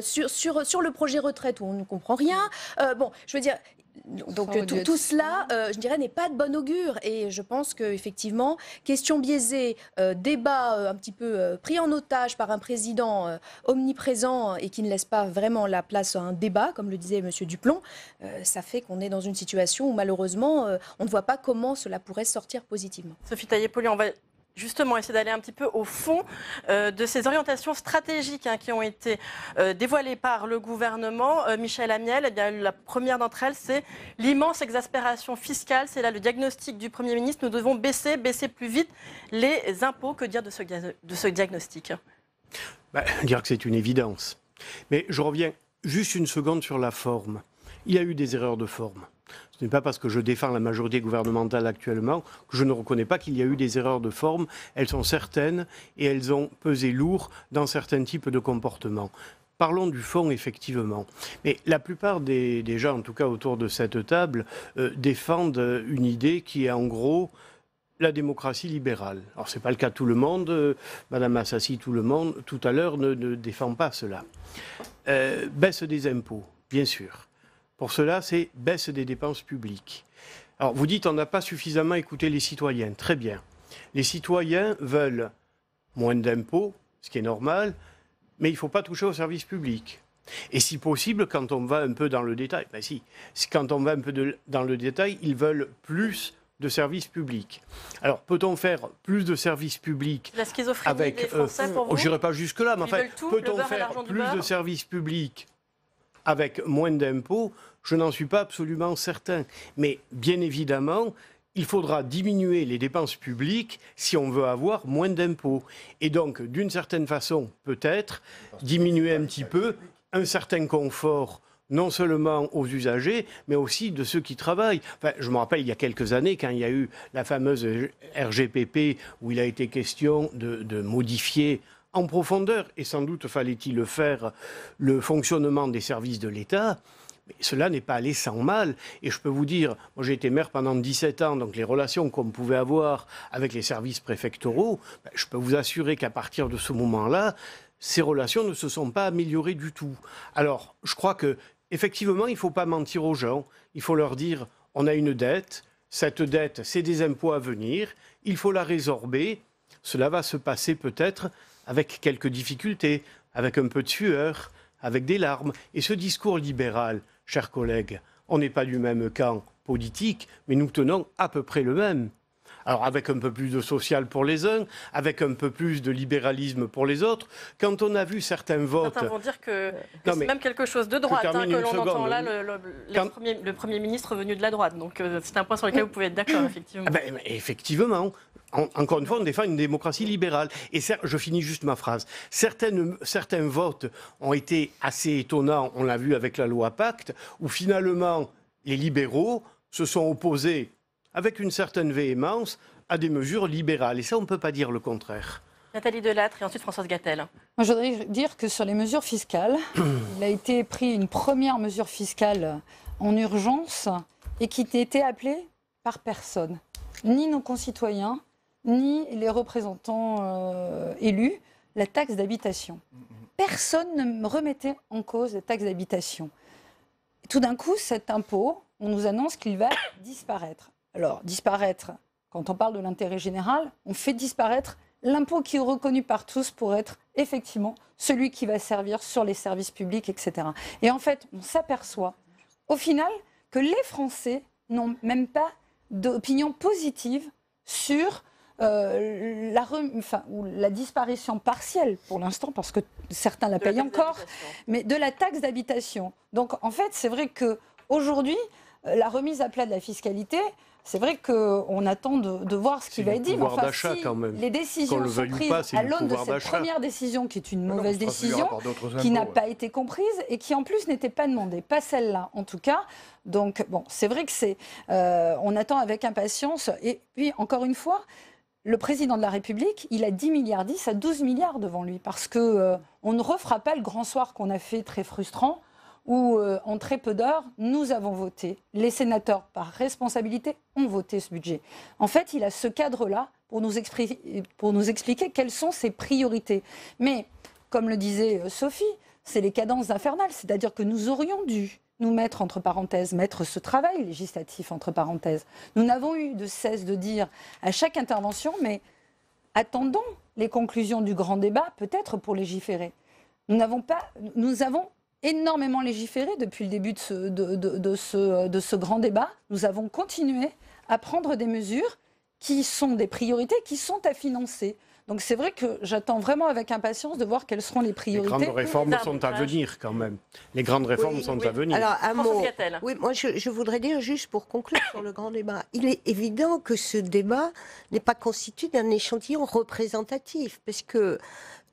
sur le projet retraite, où on ne comprend rien, bon, je veux dire... Donc tout cela, je dirais, n'est pas de bon augure. Et je pense qu'effectivement, question biaisée, débat un petit peu pris en otage par un président omniprésent et qui ne laisse pas vraiment la place à un débat, comme le disait M. Duplon, ça fait qu'on est dans une situation où malheureusement, on ne voit pas comment cela pourrait sortir positivement. Sophie Taillé-Polian, on va justement essayer d'aller un petit peu au fond de ces orientations stratégiques qui ont été dévoilées par le gouvernement. Michel Amiel, eh bien, la première d'entre elles, c'est l'immense exaspération fiscale. C'est là le diagnostic du Premier ministre. Nous devons baisser plus vite les impôts. Que dire de ce diagnostic ? Dire que c'est une évidence. Mais je reviens juste une seconde sur la forme. Il y a eu des erreurs de forme. Ce n'est pas parce que je défends la majorité gouvernementale actuellement que je ne reconnais pas qu'il y a eu des erreurs de forme. Elles sont certaines et elles ont pesé lourd dans certains types de comportements. Parlons du fond, effectivement. Mais la plupart des gens, en tout cas autour de cette table, défendent une idée qui est en gros la démocratie libérale. Alors, ce n'est pas le cas de tout le monde. Madame Assassi, tout à l'heure, ne défend pas cela. Baisse des impôts, bien sûr. Pour cela, c'est baisse des dépenses publiques. Alors, vous dites on n'a pas suffisamment écouté les citoyens. Très bien. Les citoyens veulent moins d'impôts, ce qui est normal, mais il ne faut pas toucher aux services publics. Et si possible, quand on va un peu dans le détail, quand on va un peu dans le détail, ils veulent plus de services publics. Alors, peut-on faire plus de services publics la schizophrénie des Français, pour vous ? Je n'irai pas jusque-là, mais enfin, peut-on faire plus de services publics avec moins d'impôts? Je n'en suis pas absolument certain. Mais bien évidemment, il faudra diminuer les dépenses publiques si on veut avoir moins d'impôts. Et donc, d'une certaine façon, peut-être, diminuer un petit peu un certain confort, non seulement aux usagers, mais aussi de ceux qui travaillent. Enfin, je me rappelle, il y a quelques années, quand il y a eu la fameuse RGPP, où il a été question de modifier en profondeur, et sans doute fallait-il le faire, le fonctionnement des services de l'État. Mais cela n'est pas allé sans mal. Et je peux vous dire, moi j'ai été maire pendant 17 ans, donc les relations qu'on pouvait avoir avec les services préfectoraux, je peux vous assurer qu'à partir de ce moment-là, ces relations ne se sont pas améliorées du tout. Alors, je crois qu'effectivement, il ne faut pas mentir aux gens. Il faut leur dire, on a une dette, cette dette, c'est des impôts à venir, il faut la résorber. Cela va se passer peut-être avec quelques difficultés, avec un peu de sueur, avec des larmes. Et ce discours libéral, chers collègues, on n'est pas du même camp politique, mais nous tenons à peu près le même. Alors avec un peu plus de social pour les uns, avec un peu plus de libéralisme pour les autres. Quand on a vu certains votes... Certains vont dire que c'est même quelque chose de droite que l'on entend là, le Premier ministre venu de la droite. Donc c'est un point sur lequel vous pouvez être d'accord, effectivement. Effectivement. Encore une fois, on défend une démocratie libérale. Et je finis juste ma phrase. Certains votes ont été assez étonnants, on l'a vu avec la loi Pacte, où finalement les libéraux se sont opposés avec une certaine véhémence à des mesures libérales. Et ça, on ne peut pas dire le contraire. Nathalie Delattre et ensuite Françoise Gatel. Moi, je voudrais dire que sur les mesures fiscales, il a été pris une première mesure fiscale en urgence et qui n'était appelée par personne, ni nos concitoyens, ni les représentants élus, la taxe d'habitation. Personne ne me remettait en cause la taxe d'habitation. Tout d'un coup, cet impôt, on nous annonce qu'il va disparaître. Alors, disparaître, quand on parle de l'intérêt général, on fait disparaître l'impôt qui est reconnu par tous pour être effectivement celui qui va servir sur les services publics, etc. Et en fait, on s'aperçoit au final que les Français n'ont même pas d'opinion positive sur la disparition partielle, pour l'instant, parce que certains la payent encore, mais de la taxe d'habitation. Donc, en fait, c'est vrai qu'aujourd'hui, la remise à plat de la fiscalité, c'est vrai qu'on attend de voir ce qui va être dit. Mais enfin, si les décisions sont prises à l'aune de cette première décision, qui est une mauvaise décision, qui n'a pas été comprise et qui en plus n'était pas demandée, pas celle-là en tout cas. Donc bon, c'est vrai que on attend avec impatience. Et puis encore une fois, le président de la République, il a 10 milliards, 10 à 12 milliards devant lui, parce qu'on ne refera pas le grand soir qu'on a fait très frustrant, où en très peu d'heures, nous avons voté. Les sénateurs, par responsabilité, ont voté ce budget. En fait, il a ce cadre-là pour nous expliquer quelles sont ses priorités. Mais, comme le disait Sophie, c'est les cadences infernales. C'est-à-dire que nous aurions dû nous mettre entre parenthèses, mettre ce travail législatif entre parenthèses. Nous n'avons eu de cesse de dire à chaque intervention, mais attendons les conclusions du grand débat, peut-être pour légiférer. Nous avons énormément légiféré depuis le début de ce grand débat. Nous avons continué à prendre des mesures qui sont des priorités, qui sont à financer. Donc c'est vrai que j'attends vraiment avec impatience de voir quelles seront les priorités. Les grandes réformes sont à venir quand même. Les grandes réformes sont à venir. Alors un mot. Oui, moi je voudrais dire juste pour conclure sur le grand débat. Il est évident que ce débat n'est pas constitué d'un échantillon représentatif, parce que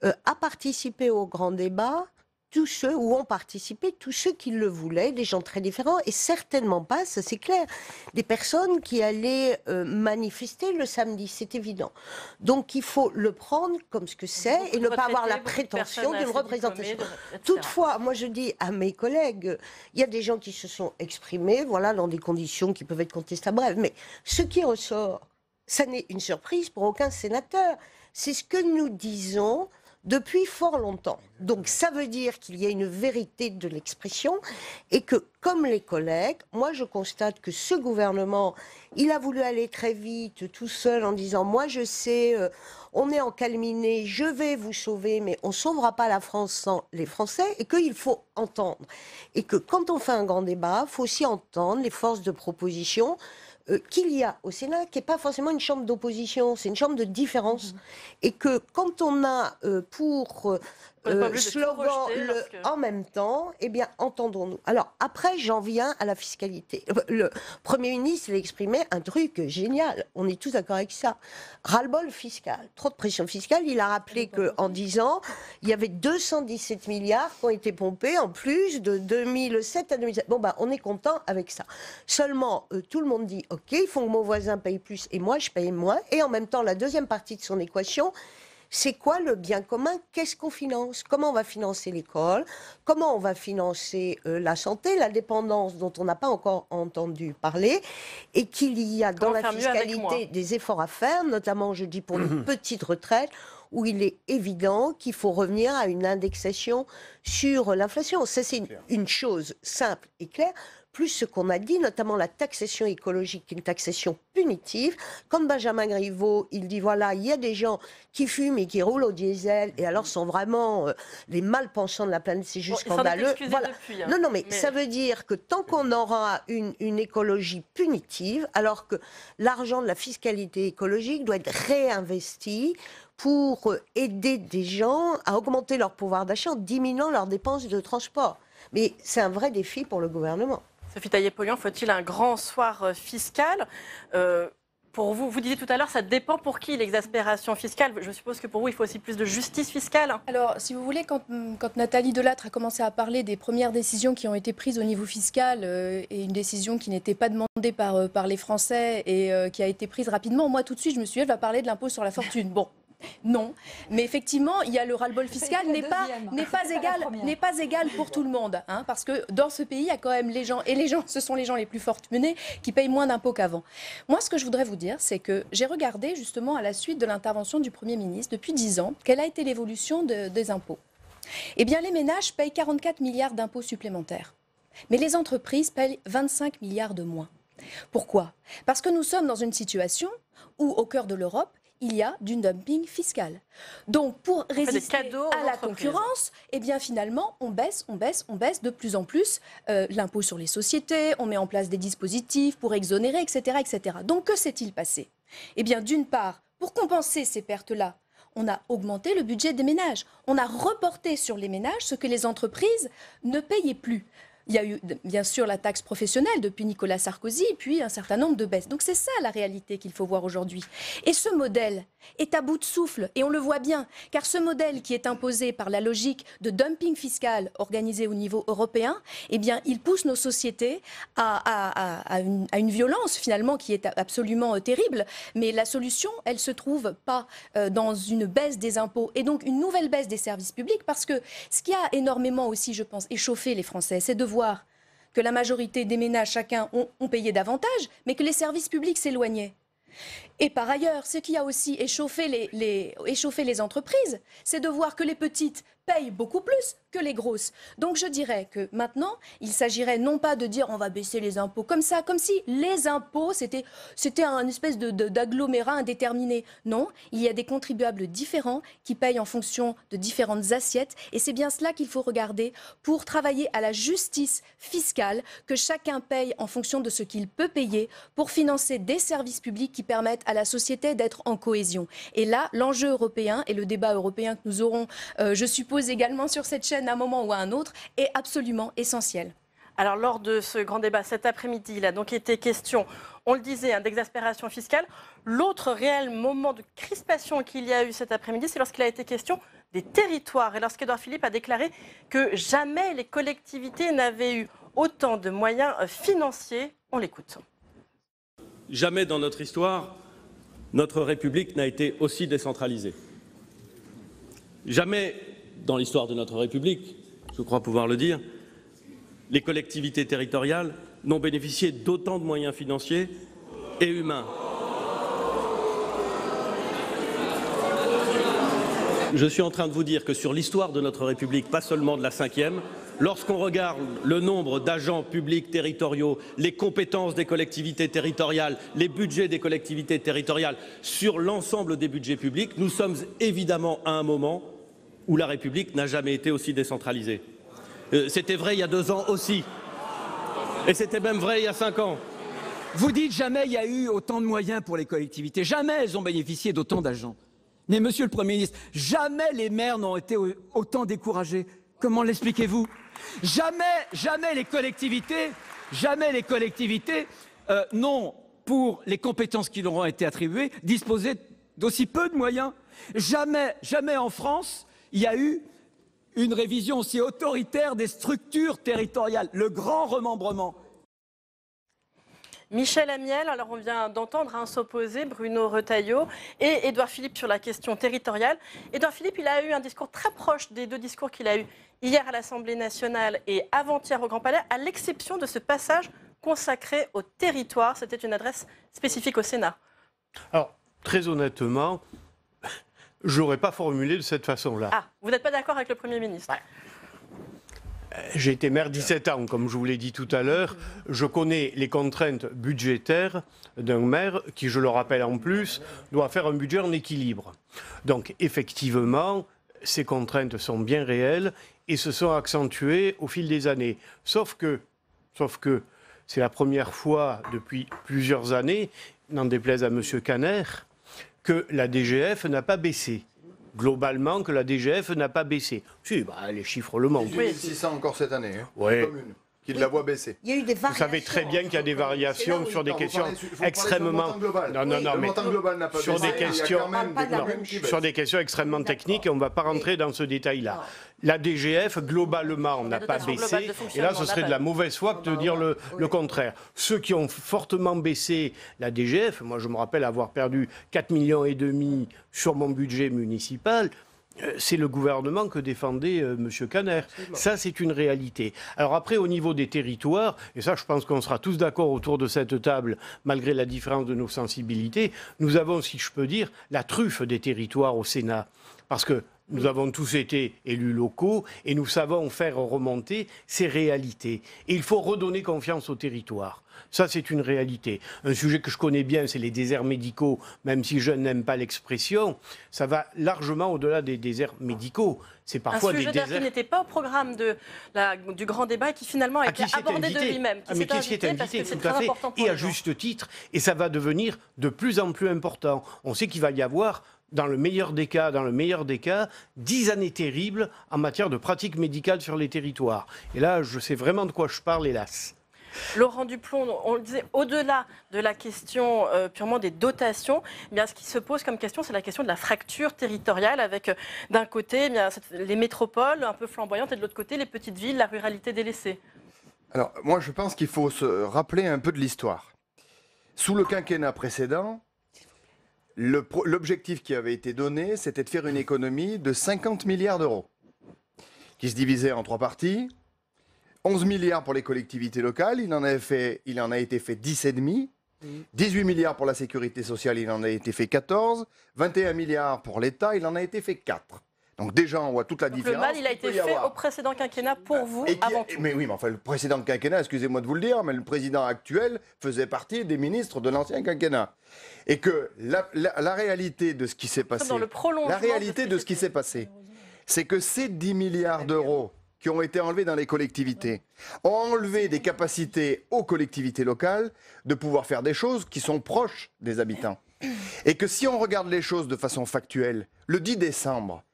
à participer au grand débat, tous ceux où ont participé, tous ceux qui le voulaient, des gens très différents, et certainement pas, ça c'est clair, des personnes qui allaient manifester le samedi, c'est évident. Donc il faut le prendre comme ce que c'est et ne pas avoir la prétention d'une représentation. Toutefois, moi je dis à mes collègues, il y a des gens qui se sont exprimés, voilà, dans des conditions qui peuvent être contestables, bref, mais ce qui ressort, ça n'est une surprise pour aucun sénateur. C'est ce que nous disons depuis fort longtemps. Donc ça veut dire qu'il y a une vérité de l'expression et que, comme les collègues, moi je constate que ce gouvernement, il a voulu aller très vite, tout seul, en disant « moi je sais, on est encalminé, je vais vous sauver, mais on ne sauvera pas la France sans les Français » et qu'il faut entendre. Et que quand on fait un grand débat, il faut aussi entendre les forces de proposition qu'il y a au Sénat, qui n'est pas forcément une chambre d'opposition, c'est une chambre de différence. Et que quand on a pour slogan en même temps, eh bien, entendons-nous. Alors, après, j'en viens à la fiscalité. Le Premier ministre, il a exprimé un truc génial. On est tous d'accord avec ça. Ras-le-bol fiscal. Trop de pression fiscale. Il a rappelé qu'en 10 ans, il y avait 217 milliards qui ont été pompés en plus de 2007 à 2007. Bon, on est content avec ça. Seulement, tout le monde dit, OK, il faut que mon voisin paye plus et moi, je paye moins. Et en même temps, la deuxième partie de son équation, c'est quoi le bien commun? Qu'est-ce qu'on finance? Comment on va financer l'école? Comment on va financer la santé, la dépendance dont on n'a pas encore entendu parler? Et qu'il y a dans la fiscalité des efforts à faire, notamment, je dis, pour les petites retraites, où il est évident qu'il faut revenir à une indexation sur l'inflation. Ça, c'est une chose simple et claire. Plus ce qu'on a dit, notamment la taxation écologique, une taxation punitive. Comme Benjamin Griveaux, il dit, voilà, il y a des gens qui fument et qui roulent au diesel, et alors sont vraiment les mal-pensants de la planète, c'est juste scandaleux. Voilà. Depuis, hein. Non, mais ça veut dire que tant qu'on aura une écologie punitive, alors que l'argent de la fiscalité écologique doit être réinvesti pour aider des gens à augmenter leur pouvoir d'achat en diminuant leurs dépenses de transport. Mais c'est un vrai défi pour le gouvernement. Sophie Taillé-Polian, faut-il un grand soir fiscal? Pour vous, vous disiez tout à l'heure, ça dépend pour qui l'exaspération fiscale. Je suppose que pour vous, il faut aussi plus de justice fiscale. Alors, si vous voulez, quand Nathalie Delattre a commencé à parler des premières décisions qui ont été prises au niveau fiscal, et une décision qui n'était pas demandée par les Français et qui a été prise rapidement, moi tout de suite, je me suis dit, elle va parler de l'impôt sur la fortune. Bon. Non, mais effectivement, il y a le ras-le-bol fiscal n'est pas égal pour tout le monde, hein, parce que dans ce pays, il y a quand même les gens, et les gens, ce sont les gens les plus fortunés qui payent moins d'impôts qu'avant. Moi, ce que je voudrais vous dire, c'est que j'ai regardé justement à la suite de l'intervention du Premier ministre depuis 10 ans, quelle a été l'évolution des impôts. Eh bien, les ménages payent 44 milliards d'impôts supplémentaires, mais les entreprises payent 25 milliards de moins. Pourquoi? Parce que nous sommes dans une situation où, au cœur de l'Europe, il y a du dumping fiscal. Donc, pour résister à la concurrence, eh bien, finalement, on baisse de plus en plus l'impôt sur les sociétés, on met en place des dispositifs pour exonérer, etc., etc. Donc, que s'est-il passé? Eh bien, d'une part, pour compenser ces pertes-là, on a augmenté le budget des ménages. On a reporté sur les ménages ce que les entreprises ne payaient plus. Il y a eu bien sûr la taxe professionnelle depuis Nicolas Sarkozy, puis un certain nombre de baisses. Donc c'est ça la réalité qu'il faut voir aujourd'hui. Et ce modèle est à bout de souffle, et on le voit bien, car ce modèle qui est imposé par la logique de dumping fiscal organisé au niveau européen, eh bien, il pousse nos sociétés à une violence finalement qui est absolument terrible. Mais la solution, elle ne se trouve pas dans une baisse des impôts et donc une nouvelle baisse des services publics, parce que ce qui a énormément aussi, je pense, échauffé les Français, c'est de voir que la majorité des ménages, chacun, ont payé davantage, mais que les services publics s'éloignaient. Et par ailleurs, ce qui a aussi échauffé les entreprises, c'est de voir que les petites payent beaucoup plus que les grosses. Donc je dirais que maintenant, il s'agirait non pas de dire on va baisser les impôts comme ça, comme si les impôts c'était un espèce d'agglomérat indéterminé. Non, il y a des contribuables différents qui payent en fonction de différentes assiettes et c'est bien cela qu'il faut regarder pour travailler à la justice fiscale, que chacun paye en fonction de ce qu'il peut payer pour financer des services publics qui permettent à la société d'être en cohésion. Et là, l'enjeu européen et le débat européen que nous aurons, je suppose également sur cette chaîne à un moment ou à un autre, est absolument essentiel. Alors lors de ce grand débat cet après-midi, il a donc été question, on le disait, d'exaspération fiscale. L'autre réel moment de crispation qu'il y a eu cet après-midi, c'est lorsqu'il a été question des territoires et lorsqu'Édouard Philippe a déclaré que jamais les collectivités n'avaient eu autant de moyens financiers. On l'écoute. Jamais dans notre histoire, notre République n'a été aussi décentralisée. Jamais dans l'histoire de notre République, je crois pouvoir le dire, les collectivités territoriales n'ont bénéficié d'autant de moyens financiers et humains. Je suis en train de vous dire que sur l'histoire de notre République, pas seulement de la 5e, lorsqu'on regarde le nombre d'agents publics territoriaux, les compétences des collectivités territoriales, les budgets des collectivités territoriales, sur l'ensemble des budgets publics, nous sommes évidemment à un moment où la République n'a jamais été aussi décentralisée. C'était vrai il y a 2 ans aussi. Et c'était même vrai il y a 5 ans. Vous dites jamais il y a eu autant de moyens pour les collectivités. Jamais elles ont bénéficié d'autant d'agents. Mais monsieur le Premier ministre, jamais les maires n'ont été autant découragés. Comment l'expliquez-vous? Jamais les collectivités n'ont, pour les compétences qui leur ont été attribuées, disposé d'aussi peu de moyens. Jamais en France, il y a eu une révision aussi autoritaire des structures territoriales, le grand remembrement. Michel Amiel, alors on vient d'entendre s'opposer Bruno Retailleau et Édouard Philippe sur la question territoriale. Édouard Philippe, il a eu un discours très proche des 2 discours qu'il a eu hier à l'Assemblée nationale et avant-hier au Grand Palais, à l'exception de ce passage consacré au territoire. C'était une adresse spécifique au Sénat. Alors, très honnêtement, je n'aurais pas formulé de cette façon-là. Ah, vous n'êtes pas d'accord avec le Premier ministre? J'ai été maire 17 ans, comme je vous l'ai dit tout à l'heure. Je connais les contraintes budgétaires d'un maire qui, je le rappelle en plus, doit faire un budget en équilibre. Donc, effectivement, ces contraintes sont bien réelles et se sont accentuées au fil des années. Sauf que c'est la première fois depuis plusieurs années, n'en déplaise à M. Caner, que la DGF n'a pas baissé. Globalement, que la DGF n'a pas baissé. Si, les chiffres le montrent. 2600 encore cette année, ouais. Commune, qui la voit baisser. Il y a eu des variations. Vous savez très bien qu'il y a des variations sur des questions extrêmement... Sur des questions extrêmement techniques, et on ne va pas rentrer dans ce détail-là. La DGF, globalement, n'a pas baissé, et là, ce serait de la mauvaise foi que de dire le contraire. Ceux qui ont fortement baissé la DGF, moi je me rappelle avoir perdu 4,5 millions sur mon budget municipal, c'est le gouvernement que défendait M. Caner. Ça, c'est une réalité. Alors après, au niveau des territoires, et ça, je pense qu'on sera tous d'accord autour de cette table, malgré la différence de nos sensibilités, nous avons, si je peux dire, la truffe des territoires au Sénat. Parce que nous avons tous été élus locaux et nous savons faire remonter ces réalités. Et il faut redonner confiance aux territoires. Ça, c'est une réalité. Un sujet que je connais bien, c'est les déserts médicaux, même si je n'aime pas l'expression. Ça va largement au-delà des déserts médicaux. C'est parfois des déserts... qui n'était pas au programme du grand débat et qui finalement a été abordé de lui-même. Mais qui s'y est invité, tout à fait, et à juste titre. Et ça va devenir de plus en plus important. On sait qu'il va y avoir... dans le meilleur des cas, 10 années terribles en matière de pratique médicale sur les territoires. Et là, je sais vraiment de quoi je parle, hélas. Laurent Duplon, on le disait, au-delà de la question purement des dotations, eh bien, ce qui se pose comme question, c'est la question de la fracture territoriale avec, d'un côté, eh bien, les métropoles un peu flamboyantes et de l'autre côté, les petites villes, la ruralité délaissée. Alors, moi, je pense qu'il faut se rappeler un peu de l'histoire. Sous le quinquennat précédent, l'objectif qui avait été donné, c'était de faire une économie de 50 milliards d'euros, qui se divisait en 3 parties. 11 milliards pour les collectivités locales, il en a été fait 10,5. 18 milliards pour la sécurité sociale, il en a été fait 14. 21 milliards pour l'État, il en a été fait 4. Donc déjà, on voit toute la différence. Le mal, il a été fait au précédent quinquennat pour vous, avant tout. Mais oui, mais enfin, le précédent quinquennat, excusez-moi de vous le dire, mais le président actuel faisait partie des ministres de l'ancien quinquennat. Et que la réalité de ce qui s'est passé, c'est que ces 10 milliards d'euros qui ont été enlevés dans les collectivités ont enlevé des capacités aux collectivités locales de pouvoir faire des choses qui sont proches des habitants. Et que si on regarde les choses de façon factuelle, le 10 décembre,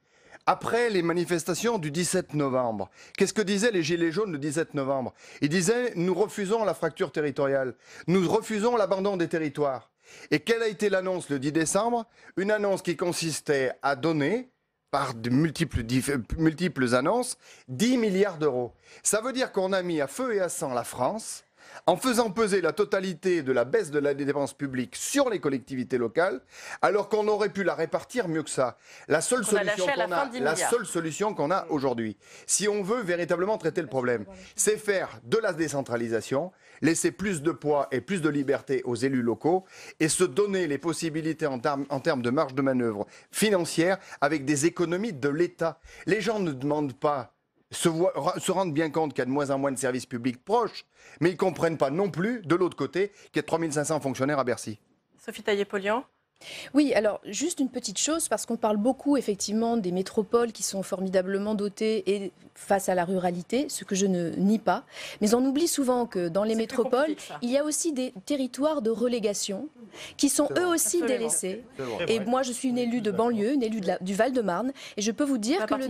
après les manifestations du 17 novembre, qu'est-ce que disaient les Gilets jaunes le 17 novembre? Ils disaient « nous refusons la fracture territoriale, nous refusons l'abandon des territoires ». Et quelle a été l'annonce le 10 décembre? Une annonce qui consistait à donner, par de multiples annonces, 10 milliards d'euros. Ça veut dire qu'on a mis à feu et à sang la France en faisant peser la totalité de la baisse de la dépense publique sur les collectivités locales, alors qu'on aurait pu la répartir mieux que ça. La seule solution qu'on a aujourd'hui, si on veut véritablement traiter le problème, c'est faire de la décentralisation, laisser plus de poids et plus de liberté aux élus locaux et se donner les possibilités en termes de marge de manœuvre financière avec des économies de l'État. Les gens ne demandent pas, se rendent bien compte qu'il y a de moins en moins de services publics proches, mais ils ne comprennent pas non plus, de l'autre côté, qu'il y a 3500 fonctionnaires à Bercy. Sophie Taillé-Polian. Oui, alors juste une petite chose, parce qu'on parle beaucoup effectivement des métropoles qui sont formidablement dotées et face à la ruralité, ce que je ne nie pas, mais on oublie souvent que dans les métropoles, il y a aussi des territoires de relégation qui sont eux aussi délaissés. Et moi, je suis une élue de banlieue, une élue du Val-de-Marne, et je peux vous dire que le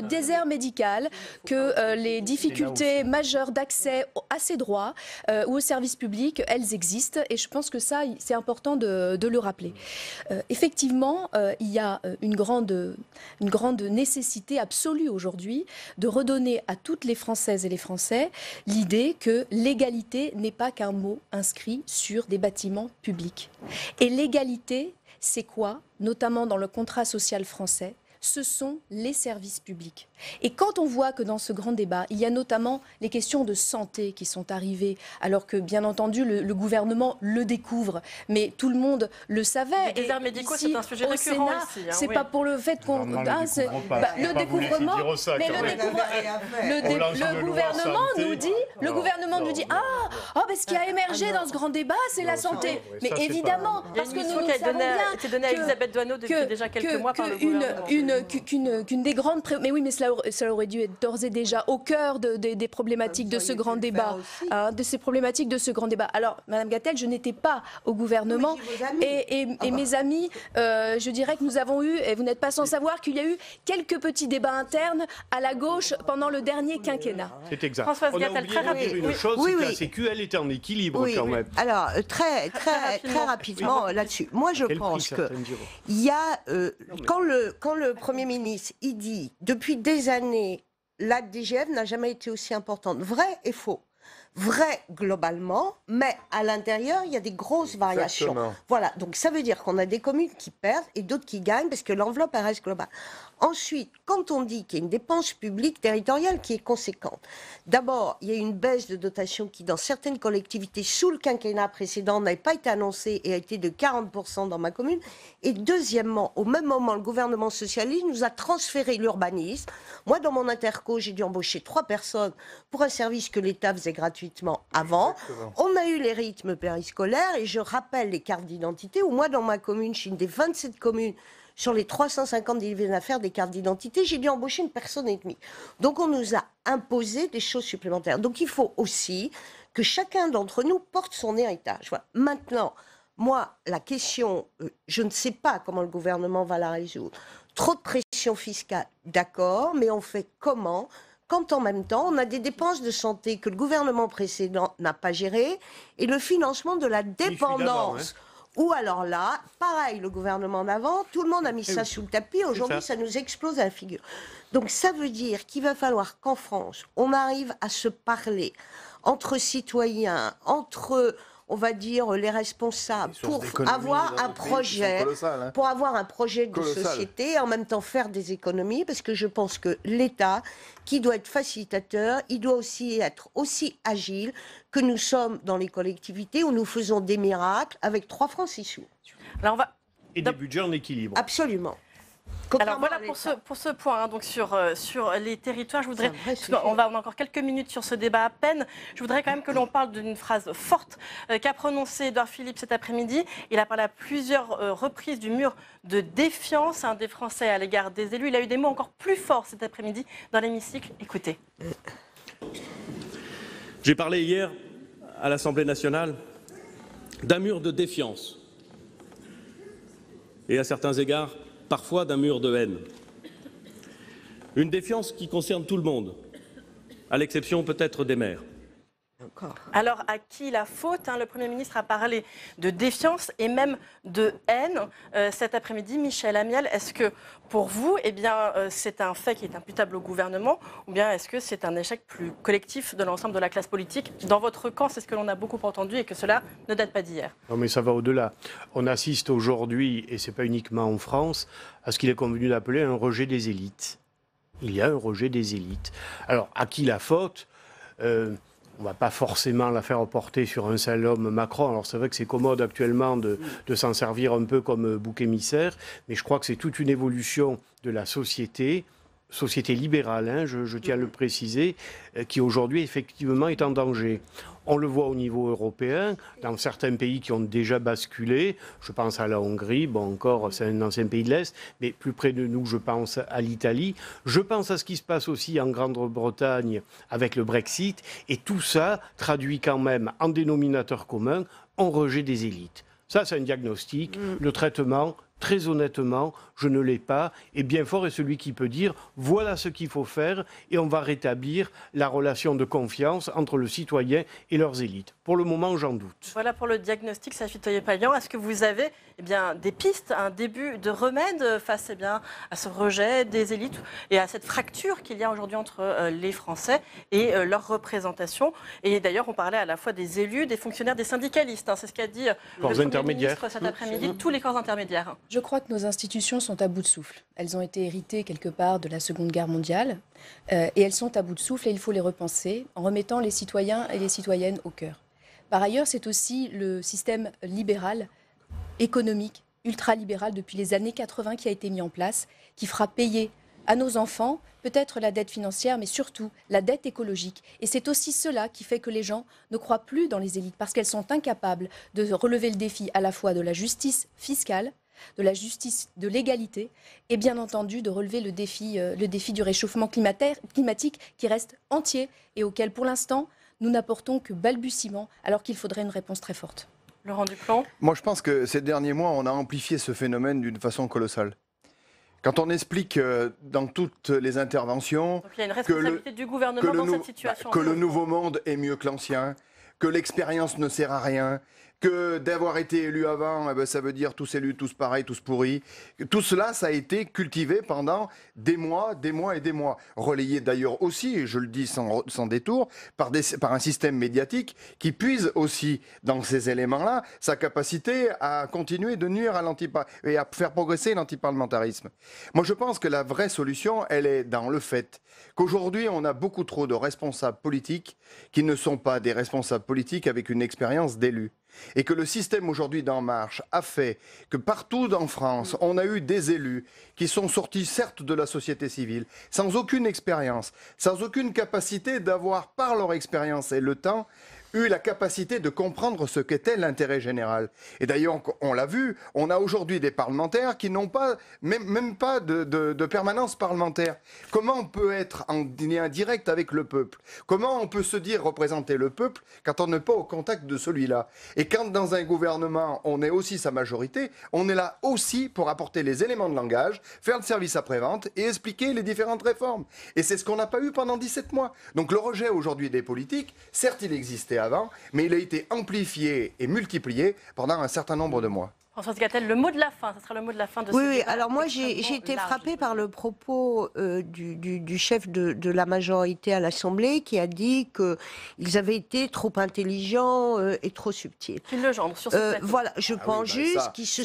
désert médical, que les difficultés majeures d'accès à ces droits ou aux services publics, elles existent, et je pense que ça, c'est important de le rappeler. Effectivement, il y a une grande nécessité absolue aujourd'hui de redonner à toutes les Françaises et les Français l'idée que l'égalité n'est pas qu'un mot inscrit sur des bâtiments publics. Et l'égalité, c'est quoi? Notamment dans le contrat social français, ce sont les services publics. Et quand on voit que dans ce grand débat, il y a notamment les questions de santé qui sont arrivées, alors que bien entendu le gouvernement le découvre, mais tout le monde le savait. Les déserts médicaux, c'est un sujet récurrent ici. C'est pas pour le fait qu'on... le découvrement... Mais le gouvernement nous dit... Le gouvernement nous dit, ce qui a émergé dans ce grand débat, c'est la santé. Mais évidemment, parce que nous savons bien été donné à Elisabeth Doineau depuis déjà quelques mois par le gouvernement. Qu'une des grandes... Mais oui, mais cela aurait dû être d'ores et déjà au cœur des problématiques de ce grand débat. De ces problématiques de ce grand débat. Alors, Madame Gatel, je n'étais pas au gouvernement. Et mes amis, je dirais que nous avons eu, et vous n'êtes pas sans savoir, qu'il y a eu quelques petits débats internes à la gauche pendant le dernier quinquennat. C'est exact. Françoise Gatel, très rapidement. Une chose, c'est que la Sécu, elle était en équilibre quand même. Alors, très rapidement là-dessus. Moi, je pense que il y a... quand le Premier ministre, il dit, depuis des années, la DGF n'a jamais été aussi importante. Vrai et faux. Vrai globalement, mais à l'intérieur, il y a des grosses variations. Exactement. Voilà, donc ça veut dire qu'on a des communes qui perdent et d'autres qui gagnent parce que l'enveloppe elle reste globale. Ensuite, quand on dit qu'il y a une dépense publique territoriale qui est conséquente, d'abord, il y a une baisse de dotation qui, dans certaines collectivités, sous le quinquennat précédent, n'avait pas été annoncée et a été de 40% dans ma commune. Et deuxièmement, au même moment, le gouvernement socialiste nous a transféré l'urbanisme. Moi, dans mon interco, j'ai dû embaucher 3 personnes pour un service que l'État faisait gratuitement avant. Exactement. On a eu les rythmes périscolaires et je rappelle les cartes d'identité où moi, dans ma commune, je suis une des 27 communes sur les 350 qui viennent à faire des cartes d'identité, j'ai dû embaucher une personne et demie. Donc on nous a imposé des choses supplémentaires. Donc il faut aussi que chacun d'entre nous porte son héritage. Voilà. Maintenant, moi, la question, je ne sais pas comment le gouvernement va la résoudre. Trop de pression fiscale, d'accord, mais on fait comment ? Quand en même temps, on a des dépenses de santé que le gouvernement précédent n'a pas gérées et le financement de la dépendance. Ou alors là, pareil, le gouvernement d'avant, tout le monde a mis ça sous le tapis. Aujourd'hui, ça nous explose à la figure. Donc ça veut dire qu'il va falloir qu'en France, on arrive à se parler entre citoyens, entre on va dire, les responsables pour avoir un projet, pour avoir un projet de société et en même temps faire des économies, parce que je pense que l'État, qui doit être facilitateur, il doit aussi être aussi agile que nous sommes dans les collectivités où nous faisons des miracles avec 3 francs 6 sous. Alors on va... Et des budgets en équilibre. Absolument. Alors voilà pour ce point, hein, donc sur les territoires, je voudrais, on a encore quelques minutes sur ce débat à peine, je voudrais quand même que l'on parle d'une phrase forte qu'a prononcée Édouard Philippe cet après-midi. Il a parlé à plusieurs reprises du mur de défiance des Français à l'égard des élus. Il a eu des mots encore plus forts cet après-midi dans l'hémicycle. Écoutez. J'ai parlé hier à l'Assemblée nationale d'un mur de défiance et à certains égards parfois d'un mur de haine. Une défiance qui concerne tout le monde, à l'exception peut-être des maires. Alors, à qui la faute? Le Premier ministre a parlé de défiance et même de haine cet après-midi. Michel Amiel, est-ce que pour vous, c'est un fait qui est imputable au gouvernement ou bien est-ce que c'est un échec plus collectif de l'ensemble de la classe politique? Dans votre camp, c'est ce que l'on a beaucoup entendu et que cela ne date pas d'hier. Non, mais ça va au-delà. On assiste aujourd'hui, et ce n'est pas uniquement en France, à ce qu'il est convenu d'appeler un rejet des élites. Il y a un rejet des élites. Alors, à qui la faute? On ne va pas forcément la faire porter sur un seul homme, Macron. Alors c'est vrai que c'est commode actuellement de s'en servir un peu comme bouc émissaire, mais je crois que c'est toute une évolution de la société libérale, je tiens à le préciser, qui aujourd'hui effectivement est en danger. On le voit au niveau européen, dans certains pays qui ont déjà basculé. Je pense à la Hongrie, bon encore c'est un ancien pays de l'Est, mais plus près de nous, je pense à l'Italie. Je pense à ce qui se passe aussi en Grande-Bretagne avec le Brexit. Et tout ça traduit quand même en dénominateur commun un rejet des élites. Ça, c'est un diagnostic. Le traitement, très honnêtement, je ne l'ai pas. Et bien fort est celui qui peut dire voilà ce qu'il faut faire et on va rétablir la relation de confiance entre le citoyen et leurs élites. Pour le moment, j'en doute. Voilà pour le diagnostic, Safi Toye-Payan. Est-ce que vous avez des pistes, un début de remède face à ce rejet des élites et à cette fracture qu'il y a aujourd'hui entre les Français et leur représentation? Et d'ailleurs, on parlait à la fois des élus, des fonctionnaires, des syndicalistes. C'est ce qu'a dit le Premier ministre cet après-midi, tous les corps intermédiaires. Je crois que nos institutions sont à bout de souffle. Elles ont été héritées quelque part de la Seconde Guerre mondiale et elles sont à bout de souffle et il faut les repenser en remettant les citoyens et les citoyennes au cœur. Par ailleurs, c'est aussi le système libéral, économique, ultralibéral depuis les années 80 qui a été mis en place, qui fera payer à nos enfants peut-être la dette financière, mais surtout la dette écologique. Et c'est aussi cela qui fait que les gens ne croient plus dans les élites, parce qu'elles sont incapables de relever le défi à la fois de la justice fiscale, de la justice de l'égalité et bien entendu de relever le défi du réchauffement climatique qui reste entier et auquel pour l'instant nous n'apportons que balbutiements alors qu'il faudrait une réponse très forte. Laurent Duclos. Moi je pense que ces derniers mois on a amplifié ce phénomène d'une façon colossale. Quand on explique dans toutes les interventions donc, il y a une responsabilité du gouvernement dans cette situation. Que le nouveau monde est mieux que l'ancien, que l'expérience ne sert à rien, que d'avoir été élu avant, ça veut dire tous élus, tous pareils, tous pourris. Tout cela, ça a été cultivé pendant des mois et des mois. Relayé d'ailleurs aussi, et je le dis sans détour, par un système médiatique qui puise aussi dans ces éléments-là sa capacité à continuer de nuire et à faire progresser l'antiparlementarisme. Moi, je pense que la vraie solution, elle est dans le fait qu'aujourd'hui, on a beaucoup trop de responsables politiques qui ne sont pas des responsables politiques avec une expérience d'élu. Et que le système aujourd'hui d'En Marche a fait que partout en France, on a eu des élus qui sont sortis certes de la société civile, sans aucune expérience, sans aucune capacité d'avoir, par leur expérience et le temps, eu la capacité de comprendre ce qu'était l'intérêt général. Et d'ailleurs, on l'a vu, on a aujourd'hui des parlementaires qui n'ont pas, même pas de permanence parlementaire. Comment on peut être en lien direct avec le peuple? Comment on peut se dire représenter le peuple quand on n'est pas au contact de celui-là? Et quand dans un gouvernement, on est aussi sa majorité, on est là aussi pour apporter les éléments de langage, faire le service après-vente et expliquer les différentes réformes. Et c'est ce qu'on n'a pas eu pendant 17 mois. Donc le rejet aujourd'hui des politiques, certes il existait avant, mais il a été amplifié et multiplié pendant un certain nombre de mois. Françoise Gatel, le mot de la fin, ce sera le mot de la fin de ce Oui, débat. alors moi j'ai été frappée par le propos du chef de la majorité à l'Assemblée qui a dit qu'ils avaient été trop intelligents et trop subtils. Phil Legendre, sur ce plateau. Voilà, je pense juste qu'ils se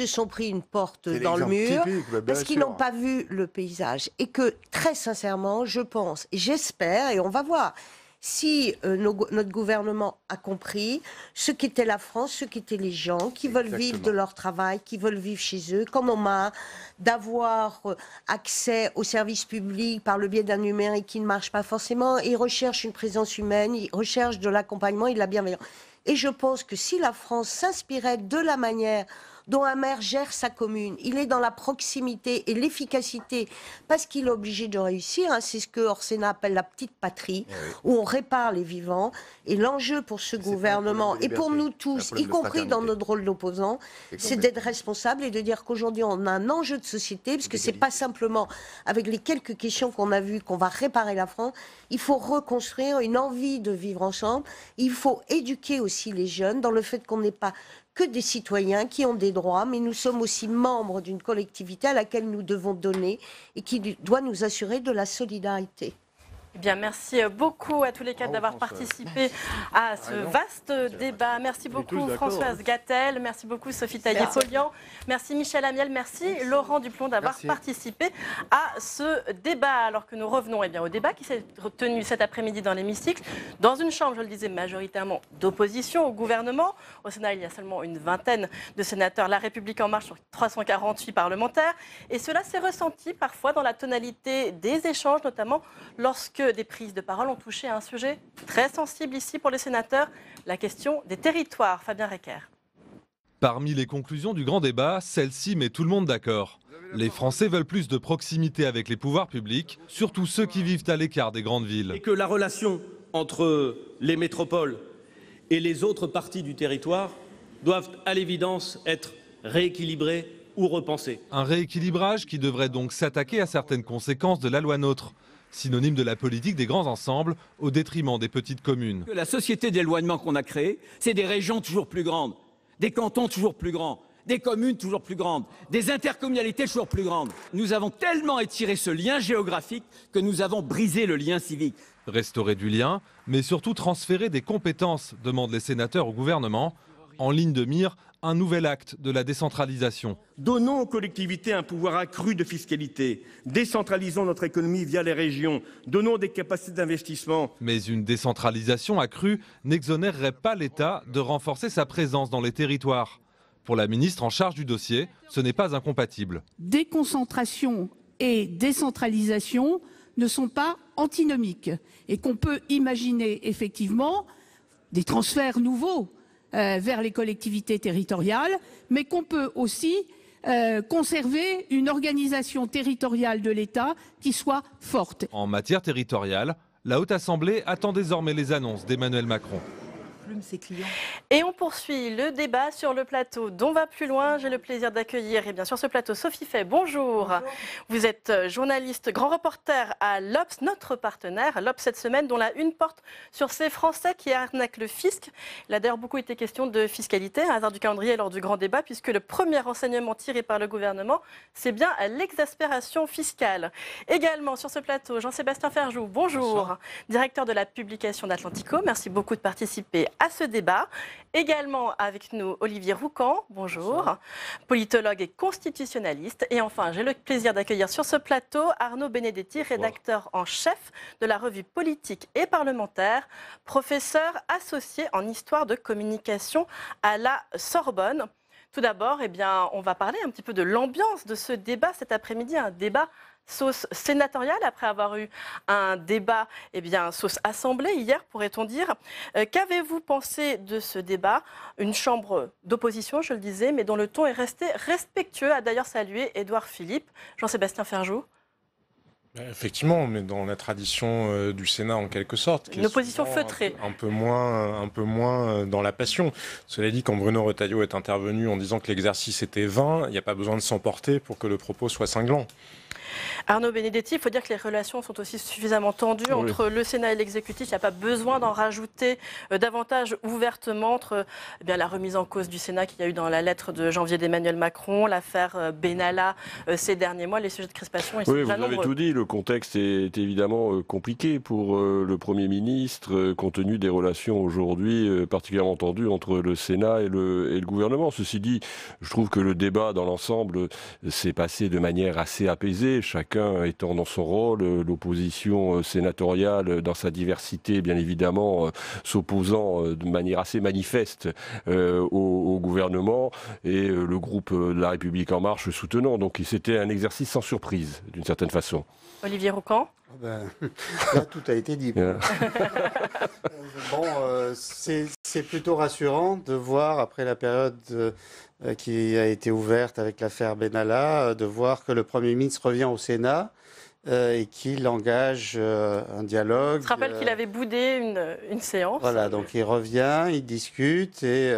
sont pris une porte dans le mur parce qu'ils n'ont pas vu le paysage. Et que très sincèrement, je pense, et j'espère, et on va voir, si notre gouvernement a compris ce qu'était la France, ce qu'étaient les gens qui veulent vivre de leur travail, qui veulent vivre chez eux, qu'on en marre d'avoir accès aux services publics par le biais d'un numérique qui ne marche pas forcément. Ils recherchent une présence humaine, ils recherchent de l'accompagnement et de la bienveillance. Et je pense que si la France s'inspirait de la manière dont un maire gère sa commune, il est dans la proximité et l'efficacité parce qu'il est obligé de réussir. Hein, c'est ce que Orsena appelle la petite patrie, où on répare les vivants. Et l'enjeu pour ce gouvernement et pour nous tous, y compris dans notre rôle d'opposants, c'est d'être responsable et de dire qu'aujourd'hui on a un enjeu de société, parce que c'est pas simplement avec les quelques questions qu'on a vues qu'on va réparer la France. Il faut reconstruire une envie de vivre ensemble. Il faut éduquer aussi les jeunes dans le fait qu'on n'est pas que des citoyens qui ont des droits, mais nous sommes aussi membres d'une collectivité à laquelle nous devons donner et qui doit nous assurer de la solidarité. Eh bien, merci beaucoup à tous les quatre d'avoir participé à ce vaste débat. Merci beaucoup Françoise Gatel, merci beaucoup Sophie Taillé-Polian, merci Michel Amiel, merci Laurent Duplon d'avoir participé à ce débat. Alors que nous revenons au débat qui s'est tenu cet après-midi dans l'hémicycle, dans une chambre, je le disais, majoritairement d'opposition au gouvernement. Au Sénat, il y a seulement une vingtaine de sénateurs La République En Marche sur 348 parlementaires. Et cela s'est ressenti parfois dans la tonalité des échanges, notamment lorsque des prises de parole ont touché à un sujet très sensible ici pour les sénateurs, la question des territoires. Fabien Recker. Parmi les conclusions du grand débat, celle-ci met tout le monde d'accord. Les Français veulent plus de proximité avec les pouvoirs publics, surtout ceux qui vivent à l'écart des grandes villes. Et que la relation entre les métropoles et les autres parties du territoire doivent à l'évidence être rééquilibrées ou repensées. Un rééquilibrage qui devrait donc s'attaquer à certaines conséquences de la loi NOTRe, synonyme de la politique des grands ensembles au détriment des petites communes. La société d'éloignement qu'on a créée, c'est des régions toujours plus grandes, des cantons toujours plus grands, des communes toujours plus grandes, des intercommunalités toujours plus grandes. Nous avons tellement étiré ce lien géographique que nous avons brisé le lien civique. Restaurer du lien, mais surtout transférer des compétences, demandent les sénateurs au gouvernement. En ligne de mire, un nouvel acte de la décentralisation. Donnons aux collectivités un pouvoir accru de fiscalité. Décentralisons notre économie via les régions. Donnons des capacités d'investissement. Mais une décentralisation accrue n'exonérerait pas l'État de renforcer sa présence dans les territoires. Pour la ministre en charge du dossier, ce n'est pas incompatible. Déconcentration et décentralisation ne sont pas antinomiques et qu'on peut imaginer effectivement des transferts nouveaux vers les collectivités territoriales, mais qu'on peut aussi conserver une organisation territoriale de l'État qui soit forte. En matière territoriale, la Haute Assemblée attend désormais les annonces d'Emmanuel Macron. Et on poursuit le débat sur le plateau d'On va plus loin. J'ai le plaisir d'accueillir sur ce plateau Sophie Fay. Bonjour. Vous êtes journaliste, grand reporter à l'Obs, notre partenaire, l'Obs cette semaine, dont la une porte sur ces Français qui arnaquent le fisc. Il a d'ailleurs beaucoup été question de fiscalité, un hasard du calendrier lors du grand débat, puisque le premier renseignement tiré par le gouvernement, c'est bien l'exaspération fiscale. Également sur ce plateau, Jean-Sébastien Ferjou. Bonjour. Bonsoir. Directeur de la publication d'Atlantico. Merci beaucoup de participer à ce débat. Également avec nous Olivier Roucan, bonjour, bonsoir. Politologue et constitutionnaliste. Et enfin, j'ai le plaisir d'accueillir sur ce plateau Arnaud Benedetti, rédacteur en chef de la revue Politique et Parlementaire, professeur associé en histoire de communication à la Sorbonne. Tout d'abord, on va parler un petit peu de l'ambiance de ce débat cet après-midi, un débat sauce sénatoriale, après avoir eu un débat, sauce assemblée hier, pourrait-on dire. Qu'avez-vous pensé de ce débat? Une chambre d'opposition, je le disais, mais dont le ton est resté respectueux, a d'ailleurs salué Édouard Philippe. Jean-Sébastien Ferjou. Effectivement, on est dans la tradition du Sénat en quelque sorte. Une opposition feutrée. Un peu moins dans la passion. Cela dit, quand Bruno Retailleau est intervenu en disant que l'exercice était vain, il n'y a pas besoin de s'emporter pour que le propos soit cinglant. Arnaud Benedetti, il faut dire que les relations sont aussi suffisamment tendues entre le Sénat et l'exécutif. Il n'y a pas besoin d'en rajouter davantage ouvertement entre la remise en cause du Sénat qu'il y a eu dans la lettre de janvier d'Emmanuel Macron, l'affaire Benalla ces derniers mois, les sujets de crispation. Oui, vous avez tout dit. Le contexte est évidemment compliqué pour le Premier ministre, compte tenu des relations aujourd'hui particulièrement tendues entre le Sénat et le gouvernement. Ceci dit, je trouve que le débat dans l'ensemble s'est passé de manière assez apaisée, chacun étant dans son rôle, l'opposition sénatoriale dans sa diversité, bien évidemment, s'opposant de manière assez manifeste au gouvernement, et le groupe de La République En Marche soutenant. Donc c'était un exercice sans surprise, d'une certaine façon. Olivier Roucan. Là, tout a été dit. C'est plutôt rassurant de voir, après la période qui a été ouverte avec l'affaire Benalla, de voir que le Premier ministre revient au Sénat et qu'il engage un dialogue. Je rappelle qu'il avait boudé une séance. Voilà, donc il revient, il discute, et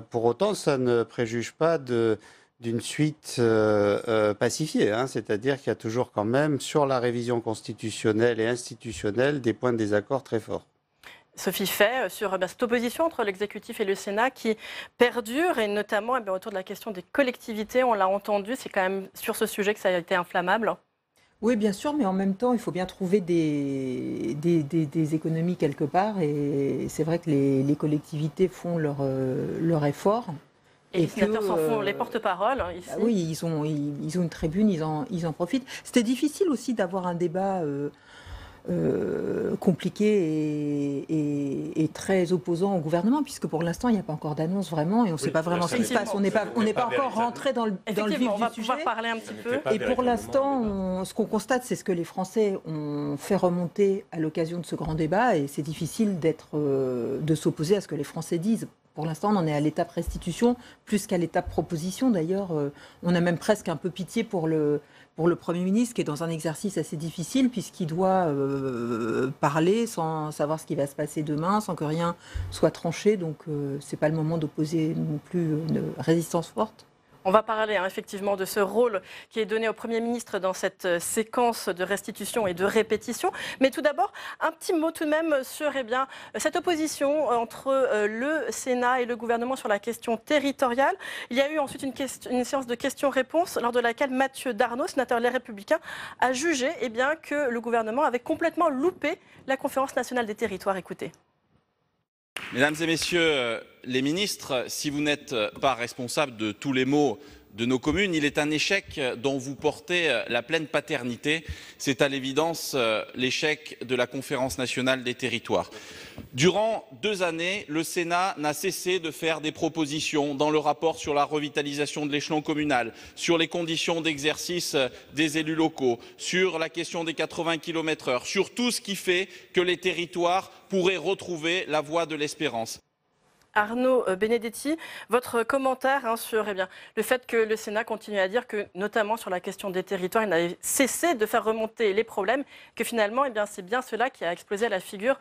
pour autant, ça ne préjuge pas d'une suite pacifiée, c'est-à-dire qu'il y a toujours quand même, sur la révision constitutionnelle et institutionnelle, des points de désaccord très forts. Sophie Fay, sur cette opposition entre l'exécutif et le Sénat qui perdure, et notamment autour de la question des collectivités, on l'a entendu, c'est quand même sur ce sujet que ça a été inflammable. Oui, bien sûr, mais en même temps, il faut bien trouver des économies quelque part, et c'est vrai que les collectivités font leur effort. Et les sénateurs s'en font les porte-paroles ici. Oui, ils ont une tribune, ils en profitent. C'était difficile aussi d'avoir un débat compliqué et très opposant au gouvernement, puisque pour l'instant, il n'y a pas encore d'annonce vraiment, et on ne sait pas vraiment ce qui se passe. On n'est pas encore rentré dans le vif du sujet. On va pouvoir parler un petit peu. Et pour l'instant, ce qu'on constate, c'est ce que les Français ont fait remonter à l'occasion de ce grand débat, et c'est difficile de s'opposer à ce que les Français disent. Pour l'instant, on en est à l'étape restitution, plus qu'à l'étape proposition. D'ailleurs, on a même presque un peu pitié pour le Premier ministre, qui est dans un exercice assez difficile, puisqu'il doit parler sans savoir ce qui va se passer demain, sans que rien soit tranché. Donc, ce n'est pas le moment d'opposer non plus une résistance forte. On va parler effectivement de ce rôle qui est donné au Premier ministre dans cette séquence de restitution et de répétition. Mais tout d'abord, un petit mot tout de même sur cette opposition entre le Sénat et le gouvernement sur la question territoriale. Il y a eu ensuite une séance de questions-réponses lors de laquelle Mathieu Darnaud, sénateur Les Républicains, a jugé que le gouvernement avait complètement loupé la conférence nationale des territoires. Écoutez. Mesdames et messieurs les ministres, si vous n'êtes pas responsables de tous les maux de nos communes, il est un échec dont vous portez la pleine paternité. C'est à l'évidence l'échec de la Conférence nationale des territoires. Durant 2 années, le Sénat n'a cessé de faire des propositions dans le rapport sur la revitalisation de l'échelon communal, sur les conditions d'exercice des élus locaux, sur la question des 80 km/h, sur tout ce qui fait que les territoires pourraient retrouver la voie de l'espérance. Arnaud Benedetti, votre commentaire sur le fait que le Sénat continue à dire que, notamment sur la question des territoires, il n'avait cessé de faire remonter les problèmes, que finalement, c'est bien cela qui a explosé à la figure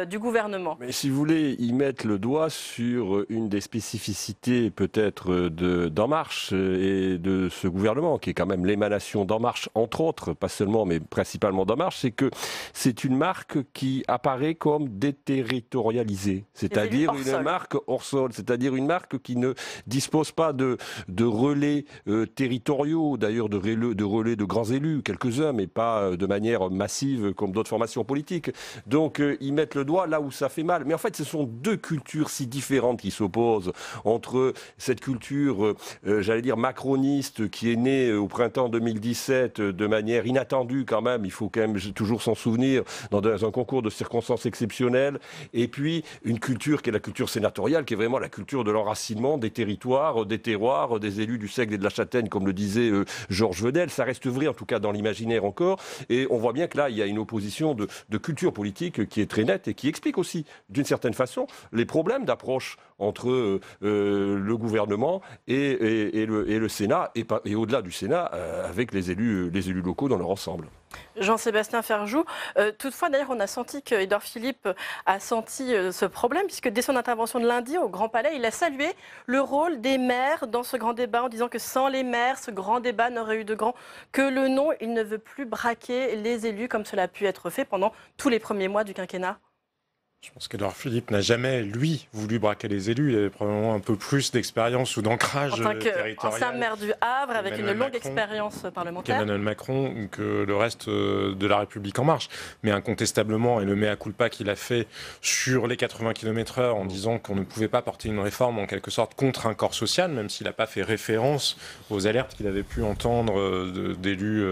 du gouvernement. Mais si vous voulez, ils mettent le doigt sur une des spécificités peut-être d'En Marche et de ce gouvernement, qui est quand même l'émanation d'En Marche, entre autres, pas seulement, mais principalement d'En Marche, c'est que c'est une marque qui apparaît comme déterritorialisée, c'est-à-dire une marque hors sol, c'est-à-dire une marque qui ne dispose pas de relais territoriaux, d'ailleurs de relais de grands élus, quelques-uns, mais pas de manière massive comme d'autres formations politiques. Donc ils mettent le doigt là où ça fait mal. Mais en fait, ce sont 2 cultures si différentes qui s'opposent, entre cette culture, j'allais dire, macroniste, qui est née au printemps 2017 de manière inattendue quand même, il faut quand même toujours s'en souvenir, dans un concours de circonstances exceptionnelles, et puis une culture qui est la culture sénatoriale, qui est vraiment la culture de l'enracinement des territoires, des terroirs, des élus du Seigle et de la Châtaigne, comme le disait Georges Vedel. Ça reste vrai, en tout cas dans l'imaginaire encore. Et on voit bien que là, il y a une opposition de culture politique qui est très nette et qui explique aussi, d'une certaine façon, les problèmes d'approche entre le gouvernement et le Sénat, et au-delà du Sénat, avec les élus locaux dans leur ensemble. Jean-Sébastien Ferjou. Toutefois, d'ailleurs, on a senti qu'Édouard Philippe a senti ce problème, puisque dès son intervention de lundi au Grand Palais, il a salué le rôle des maires dans ce grand débat, en disant que sans les maires, ce grand débat n'aurait eu de grand que le nom. Il ne veut plus braquer les élus comme cela a pu être fait pendant tous les premiers mois du quinquennat. Je pense qu'Édouard Philippe n'a jamais, lui, voulu braquer les élus. Il avait probablement un peu plus d'expérience ou d'ancrage territorial. En tant qu'ancien maire du Havre, avec une longue expérience parlementaire. Qu'Emmanuel Macron, que le reste de la République En Marche. Mais incontestablement, et le mea culpa qu'il a fait sur les 80 km/h en disant qu'on ne pouvait pas porter une réforme en quelque sorte contre un corps social, même s'il n'a pas fait référence aux alertes qu'il avait pu entendre d'élus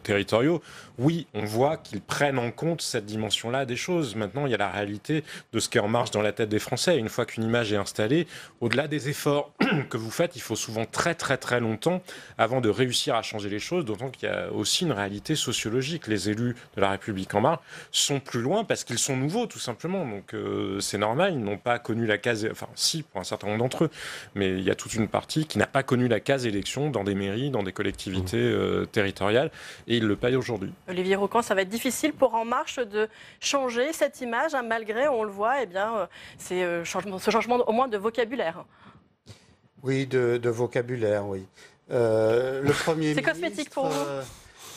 territoriaux. Oui, on voit qu'ils prennent en compte cette dimension-là des choses. Maintenant, il y a la réalité de ce qui est en marche dans la tête des Français. Une fois qu'une image est installée, au-delà des efforts que vous faites, il faut souvent très très très longtemps avant de réussir à changer les choses, d'autant qu'il y a aussi une réalité sociologique. Les élus de la République En Marche sont plus loin parce qu'ils sont nouveaux, tout simplement. Donc c'est normal, ils n'ont pas connu la case... Enfin si, pour un certain nombre d'entre eux, mais il y a toute une partie qui n'a pas connu la case élection dans des mairies, dans des collectivités territoriales, et ils le payent aujourd'hui. Olivier Rocan, ça va être difficile pour En Marche de changer cette image, hein, malgré, on le voit, eh bien, c'est ce changement au moins de vocabulaire. Oui, de vocabulaire, oui. Le Premier C'est cosmétique pour vous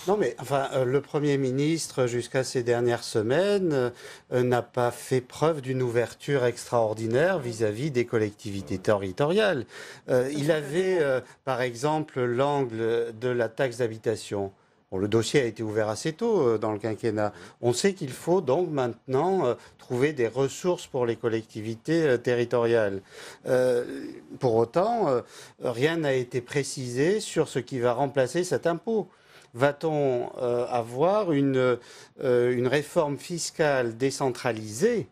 non, mais enfin, le Premier ministre, jusqu'à ces dernières semaines, n'a pas fait preuve d'une ouverture extraordinaire vis-à-vis des collectivités territoriales. Il avait, par exemple, l'angle de la taxe d'habitation. Bon, le dossier a été ouvert assez tôt dans le quinquennat. On sait qu'il faut donc maintenant trouver des ressources pour les collectivités territoriales. Pour autant, rien n'a été précisé sur ce qui va remplacer cet impôt. Va-t-on avoir une réforme fiscale décentralisée ?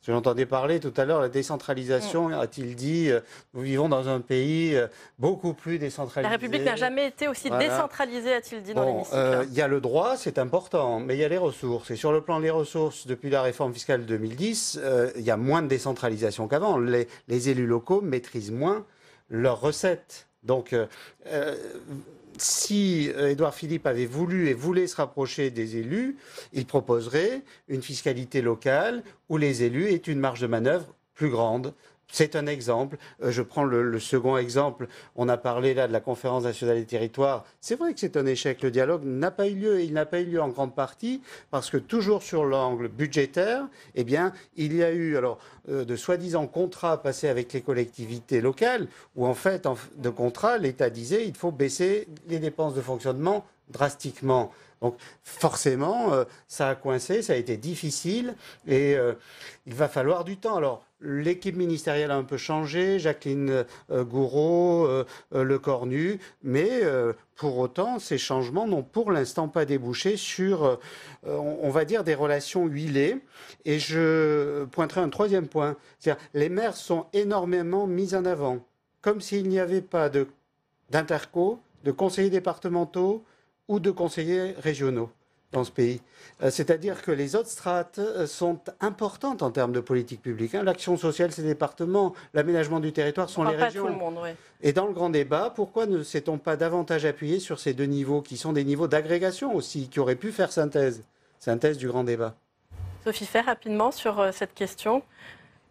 J'entendais parler tout à l'heure de la décentralisation, a-t-il dit, nous vivons dans un pays beaucoup plus décentralisé. La République n'a jamais été aussi décentralisée, a-t-il dit dans l'hémicycle. Il y a le droit, c'est important, mais il y a les ressources. Et sur le plan des ressources, depuis la réforme fiscale de 2010, il y a moins de décentralisation qu'avant. Les élus locaux maîtrisent moins leurs recettes. Donc, si Édouard Philippe avait voulu et voulait se rapprocher des élus, il proposerait une fiscalité locale où les élus aient une marge de manœuvre plus grande. C'est un exemple. Je prends le second exemple. On a parlé là de la conférence nationale des territoires. C'est vrai que c'est un échec. Le dialogue n'a pas eu lieu. Il n'a pas eu lieu en grande partie parce que toujours sur l'angle budgétaire, eh bien, il y a eu de soi-disant contrats passés avec les collectivités locales où en fait, de contrat, l'État disait il faut baisser les dépenses de fonctionnement drastiquement. Donc forcément, ça a coincé, ça a été difficile et il va falloir du temps. Alors, l'équipe ministérielle a un peu changé, Jacqueline Gouraud, Le Cornu, mais pour autant, ces changements n'ont pour l'instant pas débouché sur, on va dire, des relations huilées. Et je pointerai un troisième point, c'est-à-dire les maires sont énormément mis en avant, comme s'il n'y avait pas d'interco, de conseillers départementaux ou de conseillers régionaux dans ce pays. C'est-à-dire que les autres strates sont importantes en termes de politique publique. L'action sociale, c'est les départements. L'aménagement du territoire sont les régions. Pas tout le monde, oui. Et dans le grand débat, pourquoi ne s'est-on pas davantage appuyé sur ces deux niveaux, qui sont des niveaux d'agrégation aussi, qui auraient pu faire synthèse du grand débat? Sophie Fer, rapidement, sur cette question.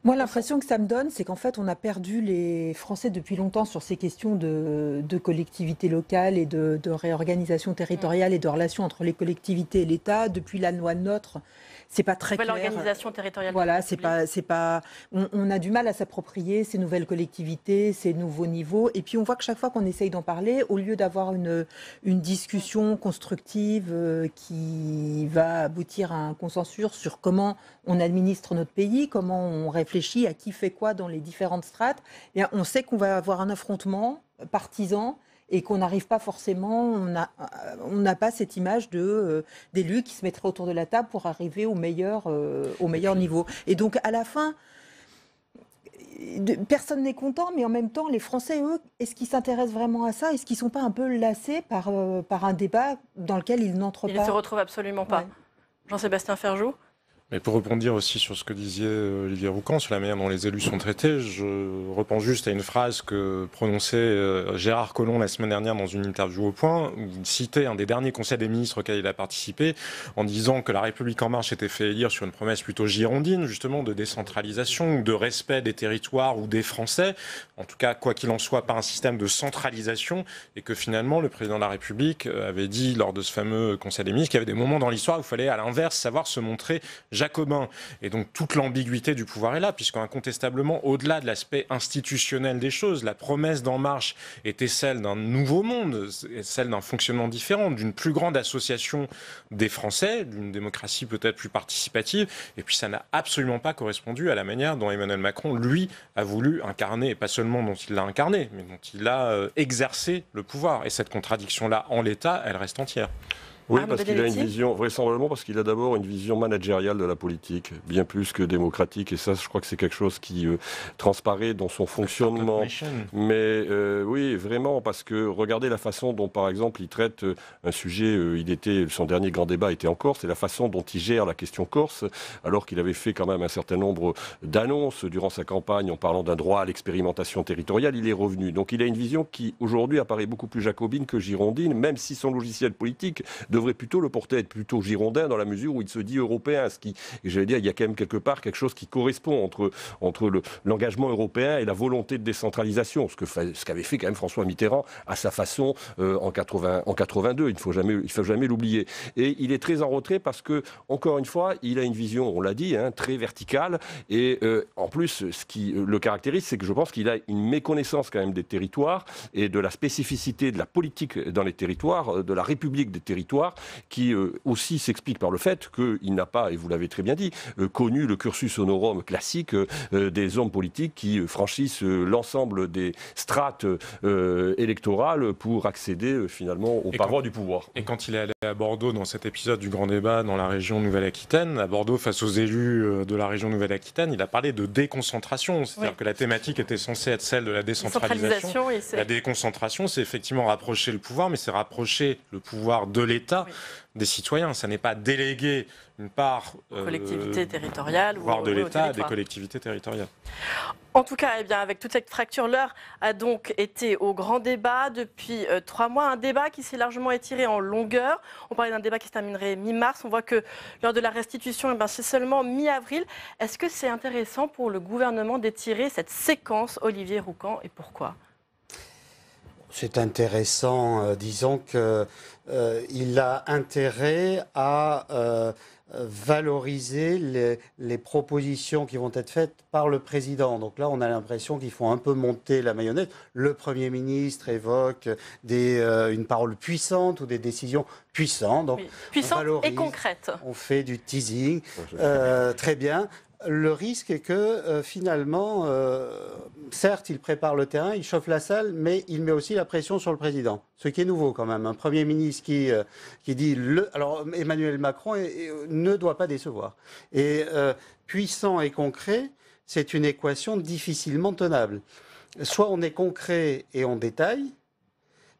Moi, l'impression que ça me donne, c'est qu'en fait, on a perdu les Français depuis longtemps sur ces questions de collectivité locale et de réorganisation territoriale et de relations entre les collectivités et l'État. Depuis la loi NOTRe, c'est pas très clair. L'organisation territoriale. Voilà, c'est pas. On a du mal à s'approprier ces nouvelles collectivités, ces nouveaux niveaux. Et puis on voit que chaque fois qu'on essaye d'en parler, au lieu d'avoir une discussion constructive qui va aboutir à un consensus sur comment on administre notre pays, comment on réfléchit à qui fait quoi dans les différentes strates, eh bien, on sait qu'on va avoir un affrontement partisan et qu'on n'arrive pas forcément, on n'a pas cette image d'élus qui se mettraient autour de la table pour arriver au meilleur niveau. Et donc à la fin, personne n'est content, mais en même temps, les Français, eux, est-ce qu'ils s'intéressent vraiment à ça? Est-ce qu'ils ne sont pas un peu lassés par un débat dans lequel ils n'entrent pas? Ils ne se retrouvent absolument pas. Ouais. Jean-Sébastien Ferjou. Mais pour rebondir aussi sur ce que disait Olivier Roucan, sur la manière dont les élus sont traités, je repense juste à une phrase que prononçait Gérard Collomb la semaine dernière dans une interview au Point, où il citait un des derniers conseils des ministres auxquels il a participé, en disant que la République en marche était fait élire sur une promesse plutôt girondine, justement, de décentralisation, ou de respect des territoires ou des Français, en tout cas, quoi qu'il en soit, pas un système de centralisation, et que finalement, le président de la République avait dit lors de ce fameux conseil des ministres qu'il y avait des moments dans l'histoire où il fallait, à l'inverse, savoir se montrer jacobin. Et donc toute l'ambiguïté du pouvoir est là, puisqu'incontestablement, au-delà de l'aspect institutionnel des choses, la promesse d'En Marche était celle d'un nouveau monde, celle d'un fonctionnement différent, d'une plus grande association des Français, d'une démocratie peut-être plus participative, et puis ça n'a absolument pas correspondu à la manière dont Emmanuel Macron, lui, a voulu incarner, et pas seulement dont il l'a incarné, mais dont il a exercé le pouvoir. Et cette contradiction-là, en l'état, elle reste entière. Oui, parce qu'il a une vision, vraisemblablement parce qu'il a d'abord une vision managériale de la politique, bien plus que démocratique, et ça, je crois que c'est quelque chose qui transparaît dans son fonctionnement. Mais oui, vraiment, parce que regardez la façon dont, par exemple, il traite un sujet, son dernier grand débat était en Corse, et la façon dont il gère la question corse, alors qu'il avait fait quand même un certain nombre d'annonces durant sa campagne en parlant d'un droit à l'expérimentation territoriale, il est revenu. Donc il a une vision qui, aujourd'hui, apparaît beaucoup plus jacobine que girondine, même si son logiciel politique devrait plutôt le porter à être plutôt girondin dans la mesure où il se dit européen. Ce qui, j'allais dire, il y a quand même quelque part quelque chose qui correspond entre l'engagement européen et la volonté de décentralisation, ce qu'avait fait quand même François Mitterrand à sa façon en 82. Il ne faut jamais l'oublier. Et il est très en retrait parce que, encore une fois, il a une vision, on l'a dit, très verticale. Et en plus, ce qui le caractérise, c'est que je pense qu'il a une méconnaissance quand même des territoires et de la spécificité de la politique dans les territoires, de la République des territoires, qui aussi s'explique par le fait qu'il n'a pas, et vous l'avez très bien dit, connu le cursus honorum classique des hommes politiques qui franchissent l'ensemble des strates électorales pour accéder finalement aux parois du pouvoir. Et quand il est allé à Bordeaux dans cet épisode du grand débat dans la région Nouvelle-Aquitaine, à Bordeaux face aux élus de la région Nouvelle-Aquitaine, il a parlé de déconcentration, c'est-à-dire que la thématique était censée être celle de la décentralisation. La déconcentration, c'est effectivement rapprocher le pouvoir, mais c'est rapprocher le pouvoir de l'État des citoyens. Ça n'est pas déléguer une part collectivité territoriale voire de l'État à des collectivités territoriales. En tout cas, avec toute cette fracture, l'heure a donc été au grand débat depuis 3 mois. Un débat qui s'est largement étiré en longueur. On parlait d'un débat qui se terminerait mi-mars. On voit que l'heure de la restitution, c'est seulement mi-avril. Est-ce que c'est intéressant pour le gouvernement d'étirer cette séquence, Olivier Roucan, et pourquoi ? C'est intéressant, disons qu'il a intérêt à valoriser les propositions qui vont être faites par le président. Donc là, on a l'impression qu'ils font un peu monter la marionnette. Le Premier ministre évoque une parole puissante ou des décisions puissantes. Donc, puissantes et concrètes. On fait du teasing. Très bien. Le risque est que finalement, certes, il prépare le terrain, il chauffe la salle, mais il met aussi la pression sur le président. Ce qui est nouveau quand même. Un Premier ministre qui dit... Alors Emmanuel Macron ne doit pas décevoir. Et puissant et concret, c'est une équation difficilement tenable. Soit on est concret et on détaille,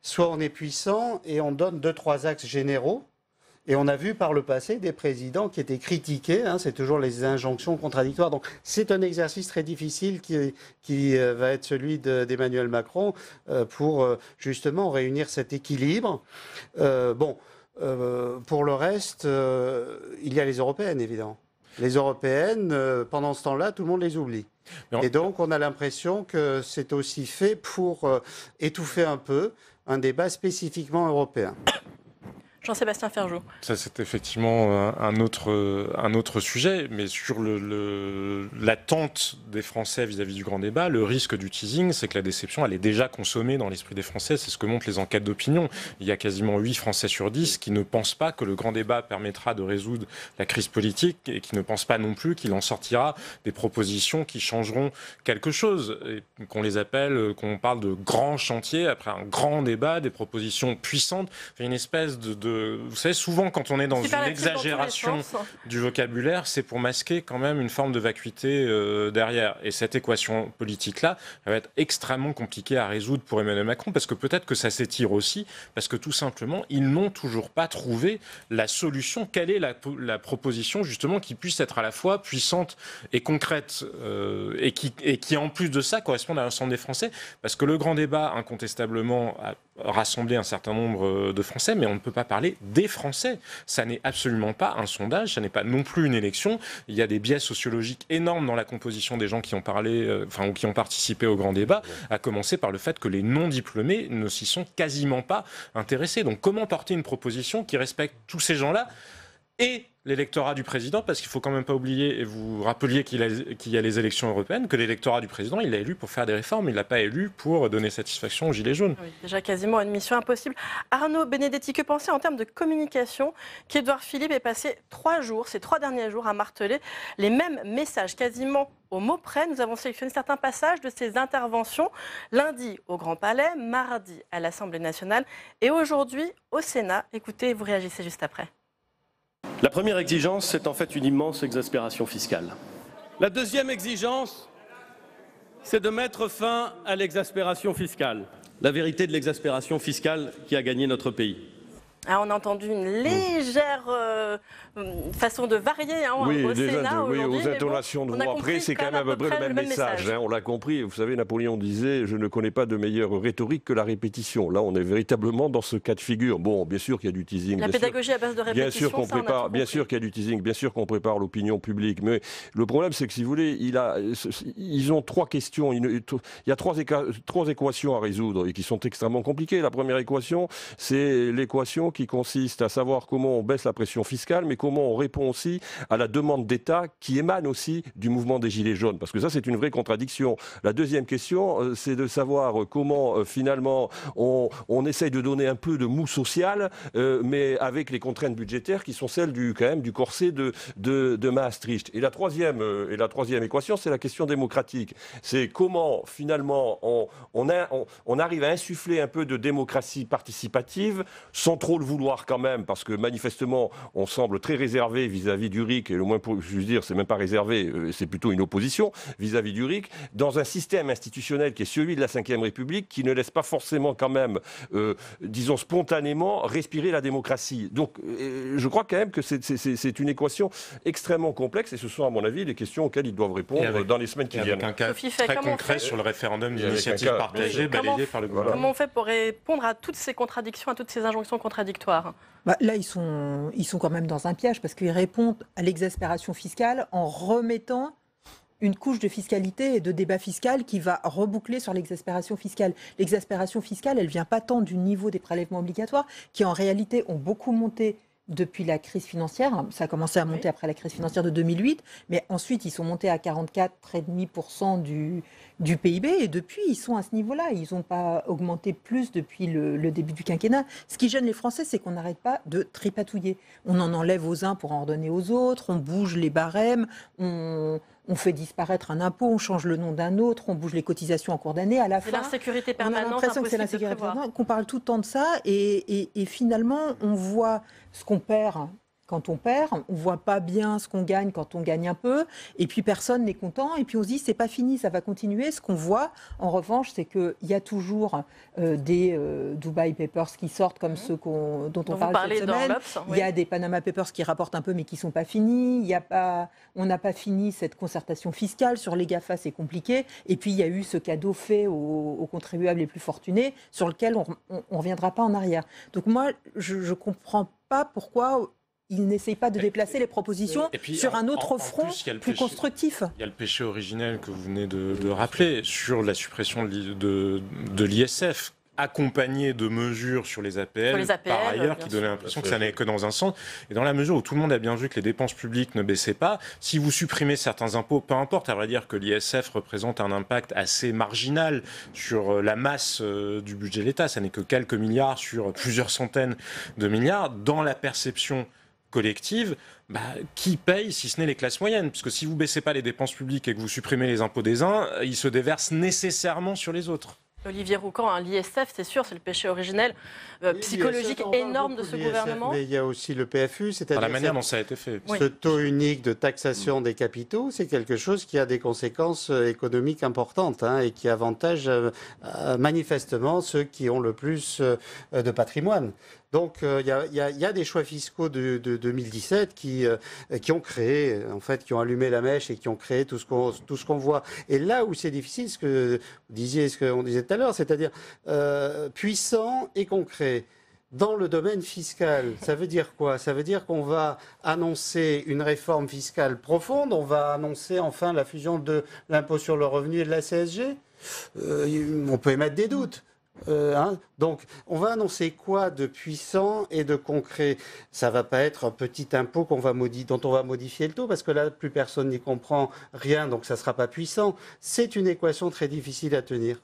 soit on est puissant et on donne 2-3 axes généraux. Et on a vu par le passé des présidents qui étaient critiqués, c'est toujours les injonctions contradictoires. Donc c'est un exercice très difficile qui va être celui d'Emmanuel Macron pour justement réunir cet équilibre. Pour le reste, il y a les européennes, évidemment. Les européennes, pendant ce temps-là, tout le monde les oublie. Et donc on a l'impression que c'est aussi fait pour étouffer un peu un débat spécifiquement européen. Jean-Sébastien Ferjou. Ça, c'est effectivement un autre sujet, mais sur l'attente des Français vis-à-vis du grand débat, le risque du teasing, c'est que la déception, elle est déjà consommée dans l'esprit des Français. C'est ce que montrent les enquêtes d'opinion. Il y a quasiment 8 Français sur 10 qui ne pensent pas que le grand débat permettra de résoudre la crise politique et qui ne pensent pas non plus qu'il en sortira des propositions qui changeront quelque chose. Et qu'on les appelle, qu'on parle de grands chantiers, après un grand débat, des propositions puissantes. Il y a une espèce de vous savez, souvent quand on est dans une exagération du vocabulaire, c'est pour masquer quand même une forme de vacuité derrière. Et cette équation politique-là, elle va être extrêmement compliquée à résoudre pour Emmanuel Macron, parce que peut-être que ça s'étire aussi, parce que tout simplement, ils n'ont toujours pas trouvé la solution. Quelle est la proposition, justement, qui puisse être à la fois puissante et concrète, et qui, en plus de ça, corresponde à l'ensemble des Français? Parce que le grand débat, incontestablement, a rassemblé un certain nombre de Français, mais on ne peut pas parler des Français. Ça n'est absolument pas un sondage, ça n'est pas non plus une élection. Il y a des biais sociologiques énormes dans la composition des gens qui ont parlé, ou qui ont participé au grand débat, à commencer par le fait que les non-diplômés ne s'y sont quasiment pas intéressés. Donc comment porter une proposition qui respecte tous ces gens-là et l'électorat du président, parce qu'il ne faut quand même pas oublier, et vous rappeliez qu'il y a les élections européennes, que l'électorat du président, il l'a élu pour faire des réformes, il ne l'a pas élu pour donner satisfaction aux Gilets jaunes. Oui, déjà quasiment une mission impossible. Arnaud Benedetti, que pensez en termes de communication qu'Édouard Philippe ait passé ces 3 derniers jours à marteler les mêmes messages, quasiment au mot près? Nous avons sélectionné certains passages de ses interventions, lundi au Grand Palais, mardi à l'Assemblée nationale et aujourd'hui au Sénat. Écoutez, vous réagissez juste après. La première exigence, c'est en fait une immense exaspération fiscale. La deuxième exigence, c'est de mettre fin à l'exaspération fiscale. La vérité de l'exaspération fiscale qui a gagné notre pays. Ah, on a entendu une légère façon de varier au Sénat aujourd'hui. Aux intonations de voix près, c'est quand même à peu près le même message. On l'a compris. Vous savez, Napoléon disait « Je ne connais pas de meilleure rhétorique que la répétition ». Là, on est véritablement dans ce cas de figure. Bon, bien sûr qu'il y a du teasing. La pédagogie à base de répétition, bien sûr qu'il y a du teasing, bien sûr qu'on prépare l'opinion publique. Mais le problème, c'est que si vous voulez, ils ont 3 questions. Il y a 3 équations à résoudre et qui sont extrêmement compliquées. La première équation, c'est l'équation qui consiste à savoir comment on baisse la pression fiscale, mais comment on répond aussi à la demande d'État qui émane aussi du mouvement des Gilets jaunes. Parce que ça, c'est une vraie contradiction. La deuxième question, c'est de savoir comment, finalement, on essaye de donner un peu de mou social, mais avec les contraintes budgétaires qui sont celles quand même, du corset de Maastricht. Et la troisième équation, c'est la question démocratique. C'est comment, finalement, on arrive à insuffler un peu de démocratie participative sans trop le vouloir quand même, parce que manifestement, on semble très réservé vis-à-vis du RIC, et le moins pour je veux dire, c'est même pas réservé, c'est plutôt une opposition vis-à-vis du RIC, dans un système institutionnel qui est celui de la Ve République, qui ne laisse pas forcément quand même, disons spontanément, respirer la démocratie. Donc, je crois quand même que c'est une équation extrêmement complexe, et ce sont, à mon avis, les questions auxquelles ils doivent répondre dans les semaines qui viennent. Avec un cas très concret sur le référendum d'initiative partagée balayé par le gouvernement. Comment on fait pour répondre à toutes ces contradictions, à toutes ces injonctions contradictoires? Là, ils sont quand même dans un piège parce qu'ils répondent à l'exaspération fiscale en remettant une couche de fiscalité et de débat fiscal qui va reboucler sur l'exaspération fiscale. L'exaspération fiscale, elle ne vient pas tant du niveau des prélèvements obligatoires qui, en réalité, ont beaucoup monté depuis la crise financière. Ça a commencé à monter après la crise financière de 2008, mais ensuite, ils sont montés à 44,5% du PIB, et depuis, ils sont à ce niveau-là. Ils n'ont pas augmenté plus depuis le début du quinquennat. Ce qui gêne les Français, c'est qu'on n'arrête pas de tripatouiller. On en enlève aux uns pour en redonner aux autres, on bouge les barèmes, on fait disparaître un impôt, on change le nom d'un autre, on bouge les cotisations en cours d'année. À la fin, l'insécurité permanente, on a l'impression que c'est l'insécurité permanente, qu'on parle tout le temps de ça, et finalement, on voit ce qu'on perd quand on perd, on ne voit pas bien ce qu'on gagne quand on gagne un peu, et puis personne n'est content, et puis on se dit c'est pas fini, ça va continuer. Ce qu'on voit, en revanche, c'est qu'il y a toujours des Dubai Papers qui sortent comme ceux dont on parle cette semaine. Il y a des Panama Papers qui rapportent un peu mais qui ne sont pas finis. On n'a pas fini cette concertation fiscale. Sur les GAFA, c'est compliqué. Et puis il y a eu ce cadeau fait aux contribuables les plus fortunés sur lequel on ne reviendra pas en arrière. Donc moi, je ne comprends pas pourquoi ils n'essayent pas de déplacer les propositions sur un autre front plus constructif. Il y a le péché originel que vous venez de rappeler sur la suppression de l'ISF, accompagné de mesures sur les APL, par ailleurs, qui donnaient l'impression que ça n'allait que dans un sens. Et dans la mesure où tout le monde a bien vu que les dépenses publiques ne baissaient pas, si vous supprimez certains impôts, peu importe, à vrai dire que l'ISF représente un impact assez marginal sur la masse du budget de l'État, ça n'est que quelques milliards sur plusieurs centaines de milliards, dans la perception collective, qui paye si ce n'est les classes moyennes? Puisque si vous ne baissez pas les dépenses publiques et que vous supprimez les impôts des uns, ils se déversent nécessairement sur les autres. Olivier Roucan, hein, l'ISF, c'est sûr, c'est le péché originel psychologique énorme de ce gouvernement. Mais il y a aussi le PFU, c'est-à-dire la manière dont ça a été fait. Ce taux unique de taxation des capitaux, c'est quelque chose qui a des conséquences économiques importantes et qui avantage manifestement ceux qui ont le plus de patrimoine. Donc il y a des choix fiscaux de 2017 qui ont créé, en fait, qui ont allumé la mèche et qui ont créé tout ce qu'on voit. Et là où c'est difficile, ce que vous disiez, ce qu'on disait tout à l'heure, c'est-à-dire puissant et concret. Dans le domaine fiscal, ça veut dire quoi? Ça veut dire qu'on va annoncer une réforme fiscale profonde, on va annoncer enfin la fusion de l'impôt sur le revenu et de la CSG. On peut émettre des doutes. Donc, on va annoncer quoi de puissant et de concret? Ça va pas être un petit impôt dont on va modifier le taux, parce que là, plus personne n'y comprend rien, donc ça sera pas puissant. C'est une équation très difficile à tenir.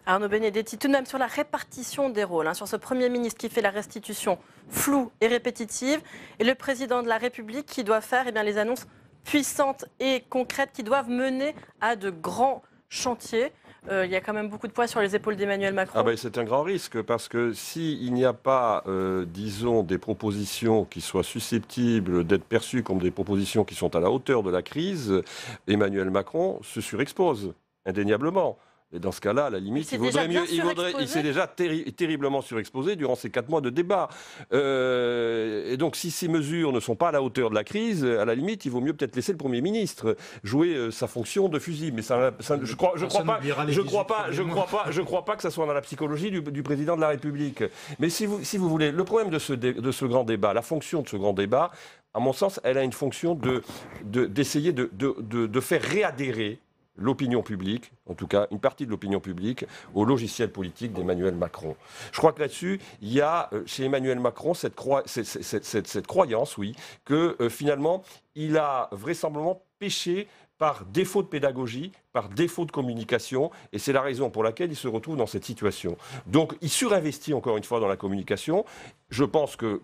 Arnaud Benedetti, tout de même sur la répartition des rôles, sur ce Premier ministre qui fait la restitution floue et répétitive, et le président de la République qui doit faire les annonces puissantes et concrètes qui doivent mener à de grands chantiers. Il y a quand même beaucoup de poids sur les épaules d'Emmanuel Macron. C'est un grand risque, parce que s'il n'y a pas, disons, des propositions qui soient susceptibles d'être perçues comme des propositions qui sont à la hauteur de la crise, Emmanuel Macron se surexpose, indéniablement. Et dans ce cas-là, à la limite, il s'est déjà terriblement surexposé durant ces 4 mois de débat. Et donc, si ces mesures ne sont pas à la hauteur de la crise, à la limite, il vaut mieux peut-être laisser le Premier ministre jouer sa fonction de fusil. Mais je crois pas que ça soit dans la psychologie du président de la République. Mais si vous voulez, le problème de ce grand débat, la fonction de ce grand débat, à mon sens, elle a une fonction d'essayer de faire réadhérer l'opinion publique, en tout cas une partie de l'opinion publique, au logiciel politique d'Emmanuel Macron. Je crois que là-dessus, il y a chez Emmanuel Macron cette croyance, oui, que finalement, il a vraisemblablement péché par défaut de pédagogie, par défaut de communication, et c'est la raison pour laquelle il se retrouve dans cette situation. Donc il surinvestit encore une fois dans la communication. Je pense que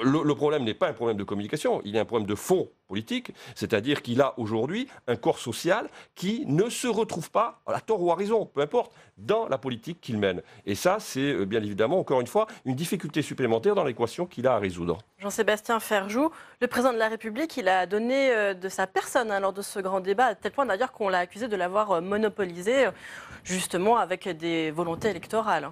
le problème n'est pas un problème de communication, il y a un problème de fond politique, c'est-à-dire qu'il a aujourd'hui un corps social qui ne se retrouve pas, à tort ou à raison, peu importe, dans la politique qu'il mène. Et ça, c'est bien évidemment, encore une fois, une difficulté supplémentaire dans l'équation qu'il a à résoudre. Jean-Sébastien Ferjou, le président de la République, il a donné de sa personne lors de ce grand débat, à tel point d'ailleurs qu'on l'a accusé de l'avoir monopolisé, justement avec des volontés électorales.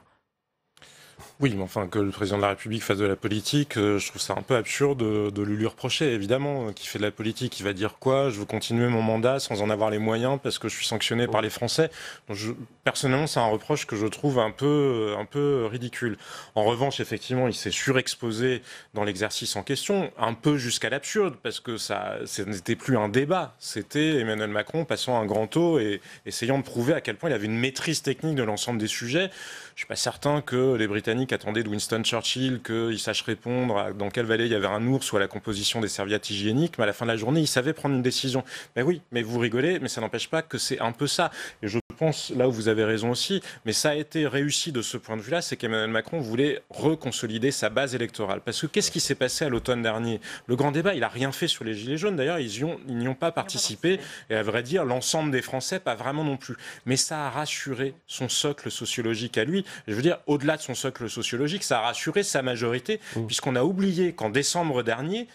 Oui, mais enfin, que le président de la République fasse de la politique, je trouve ça un peu absurde de lui reprocher, évidemment, qu'il fait de la politique. Il va dire quoi? Je veux continuer mon mandat sans en avoir les moyens parce que je suis sanctionné par les Français. Donc personnellement, c'est un reproche que je trouve un peu ridicule. En revanche, effectivement, il s'est surexposé dans l'exercice en question, un peu jusqu'à l'absurde, parce que ce n'était plus un débat. C'était Emmanuel Macron passant un grand taux et essayant de prouver à quel point il avait une maîtrise technique de l'ensemble des sujets. Je ne suis pas certain que les Britanniques attendaient de Winston Churchill qu'il sache répondre à dans quelle vallée il y avait un ours ou à la composition des serviettes hygiéniques, mais à la fin de la journée, il savait prendre une décision. Mais oui, mais vous rigolez, mais ça n'empêche pas que c'est un peu ça. Et je pense, là où vous avez raison aussi, mais ça a été réussi de ce point de vue-là, c'est qu'Emmanuel Macron voulait reconsolider sa base électorale. Parce que qu'est-ce qui s'est passé à l'automne dernier? Le grand débat, il n'a rien fait sur les Gilets jaunes. D'ailleurs, ils n'y ont pas participé. Et à vrai dire, l'ensemble des Français, pas vraiment non plus. Mais ça a rassuré son socle sociologique à lui. Je veux dire, au-delà de son socle sociologique, ça a rassuré sa majorité, puisqu'on a oublié qu'en décembre dernier,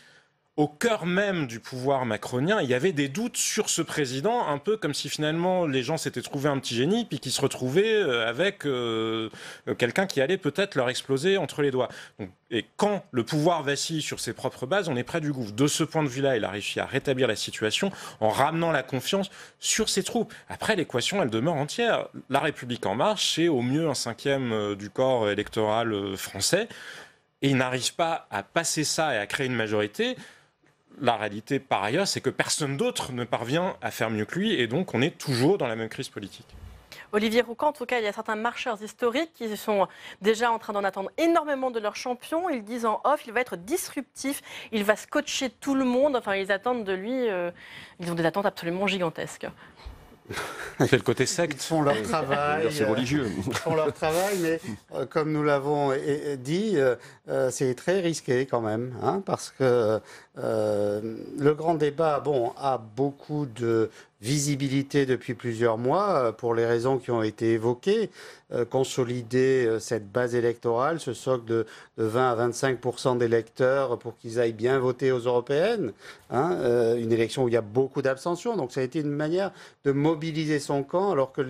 au cœur même du pouvoir macronien, il y avait des doutes sur ce président, un peu comme si finalement les gens s'étaient trouvés un petit génie, puis qu'ils se retrouvaient avec quelqu'un qui allait peut-être leur exploser entre les doigts. Et quand le pouvoir vacille sur ses propres bases, on est près du gouffre. De ce point de vue-là, il a réussi à rétablir la situation en ramenant la confiance sur ses troupes. Après, l'équation, elle demeure entière. La République En Marche, c'est au mieux 1/5 du corps électoral français, et il n'arrive pas à passer ça et à créer une majorité. La réalité, par ailleurs, c'est que personne d'autre ne parvient à faire mieux que lui, et donc on est toujours dans la même crise politique. Olivier Roucan, en tout cas, il y a certains marcheurs historiques qui sont déjà en train d'en attendre énormément de leur champion. Ils disent en off, il va être disruptif, il va scotcher tout le monde. Enfin, ils attendent de lui, ils ont des attentes absolument gigantesques. C'est le côté secte. Ils font leur travail. C'est religieux. Ils font leur travail, mais comme nous l'avons dit, c'est très risqué quand même, parce que le grand débat, a beaucoup de visibilité depuis plusieurs mois pour les raisons qui ont été évoquées. Consolider cette base électorale, ce socle de 20 à 25% d'électeurs pour qu'ils aillent bien voter aux européennes. Une élection où il y a beaucoup d'abstention. Donc ça a été une manière de mobiliser son camp alors que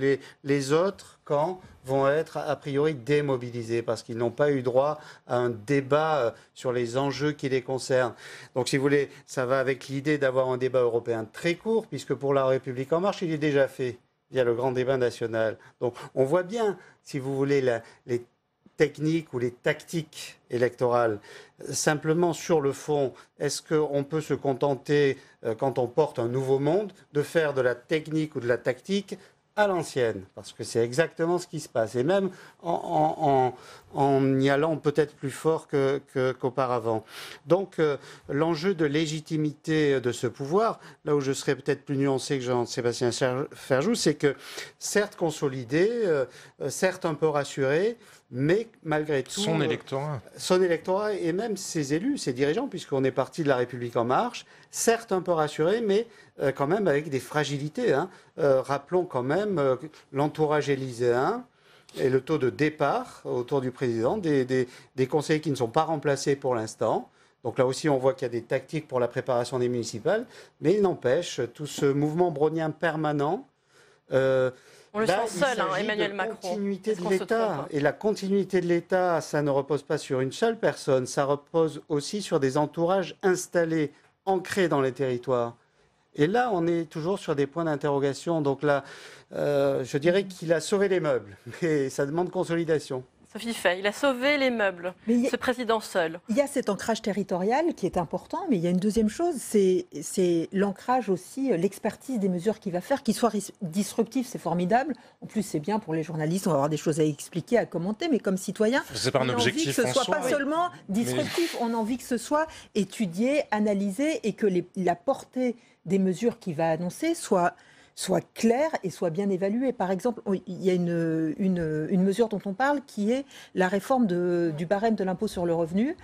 les autres camps vont être a priori démobilisés parce qu'ils n'ont pas eu droit à un débat sur les enjeux qui les concernent. Donc si vous voulez, ça va avec l'idée d'avoir un débat européen très court puisque pour La République En Marche, il est déjà fait. Il y a le grand débat national. Donc on voit bien, si vous voulez, les techniques ou les tactiques électorales. Simplement sur le fond, est-ce qu'on peut se contenter, quand on porte un nouveau monde, de faire de la technique ou de la tactique à l'ancienne, parce que c'est exactement ce qui se passe, et même en y allant peut-être plus fort qu'auparavant. Donc l'enjeu de légitimité de ce pouvoir, là où je serais peut-être plus nuancé que Jean-Sébastien Ferjou, c'est que certes consolidé, certes un peu rassuré, mais malgré tout... Son électorat. Son électorat et même ses élus, ses dirigeants, puisqu'on est parti de La République En Marche, certes un peu rassuré, mais quand même avec des fragilités. Rappelons quand même l'entourage élyséen et le taux de départ autour du président, des conseillers qui ne sont pas remplacés pour l'instant. Donc là aussi, on voit qu'il y a des tactiques pour la préparation des municipales, mais il n'empêche, tout ce mouvement brownien permanent... on le sent seul, Emmanuel Macron. Continuité de l'État. Et la continuité de l'État, ça ne repose pas sur une seule personne, ça repose aussi sur des entourages installés, ancrés dans les territoires. Et là, on est toujours sur des points d'interrogation. Donc là, je dirais qu'il a sauvé les meubles, mais ça demande consolidation. Sophie Fay, il a sauvé les meubles, ce président seul. Il y a cet ancrage territorial qui est important, mais il y a une deuxième chose, c'est l'ancrage aussi, l'expertise des mesures qu'il va faire, qu'il soit disruptif, c'est formidable. En plus, c'est bien pour les journalistes, on va avoir des choses à expliquer, à commenter, mais comme citoyen, c'est pas un objectif on a envie que ce soit pas seulement disruptif, on a envie que ce soit étudié, analysé et que la portée des mesures qu'il va annoncer soit claire et soit bien évaluée. Par exemple, il y a une mesure dont on parle qui est la réforme du barème de l'impôt sur le revenu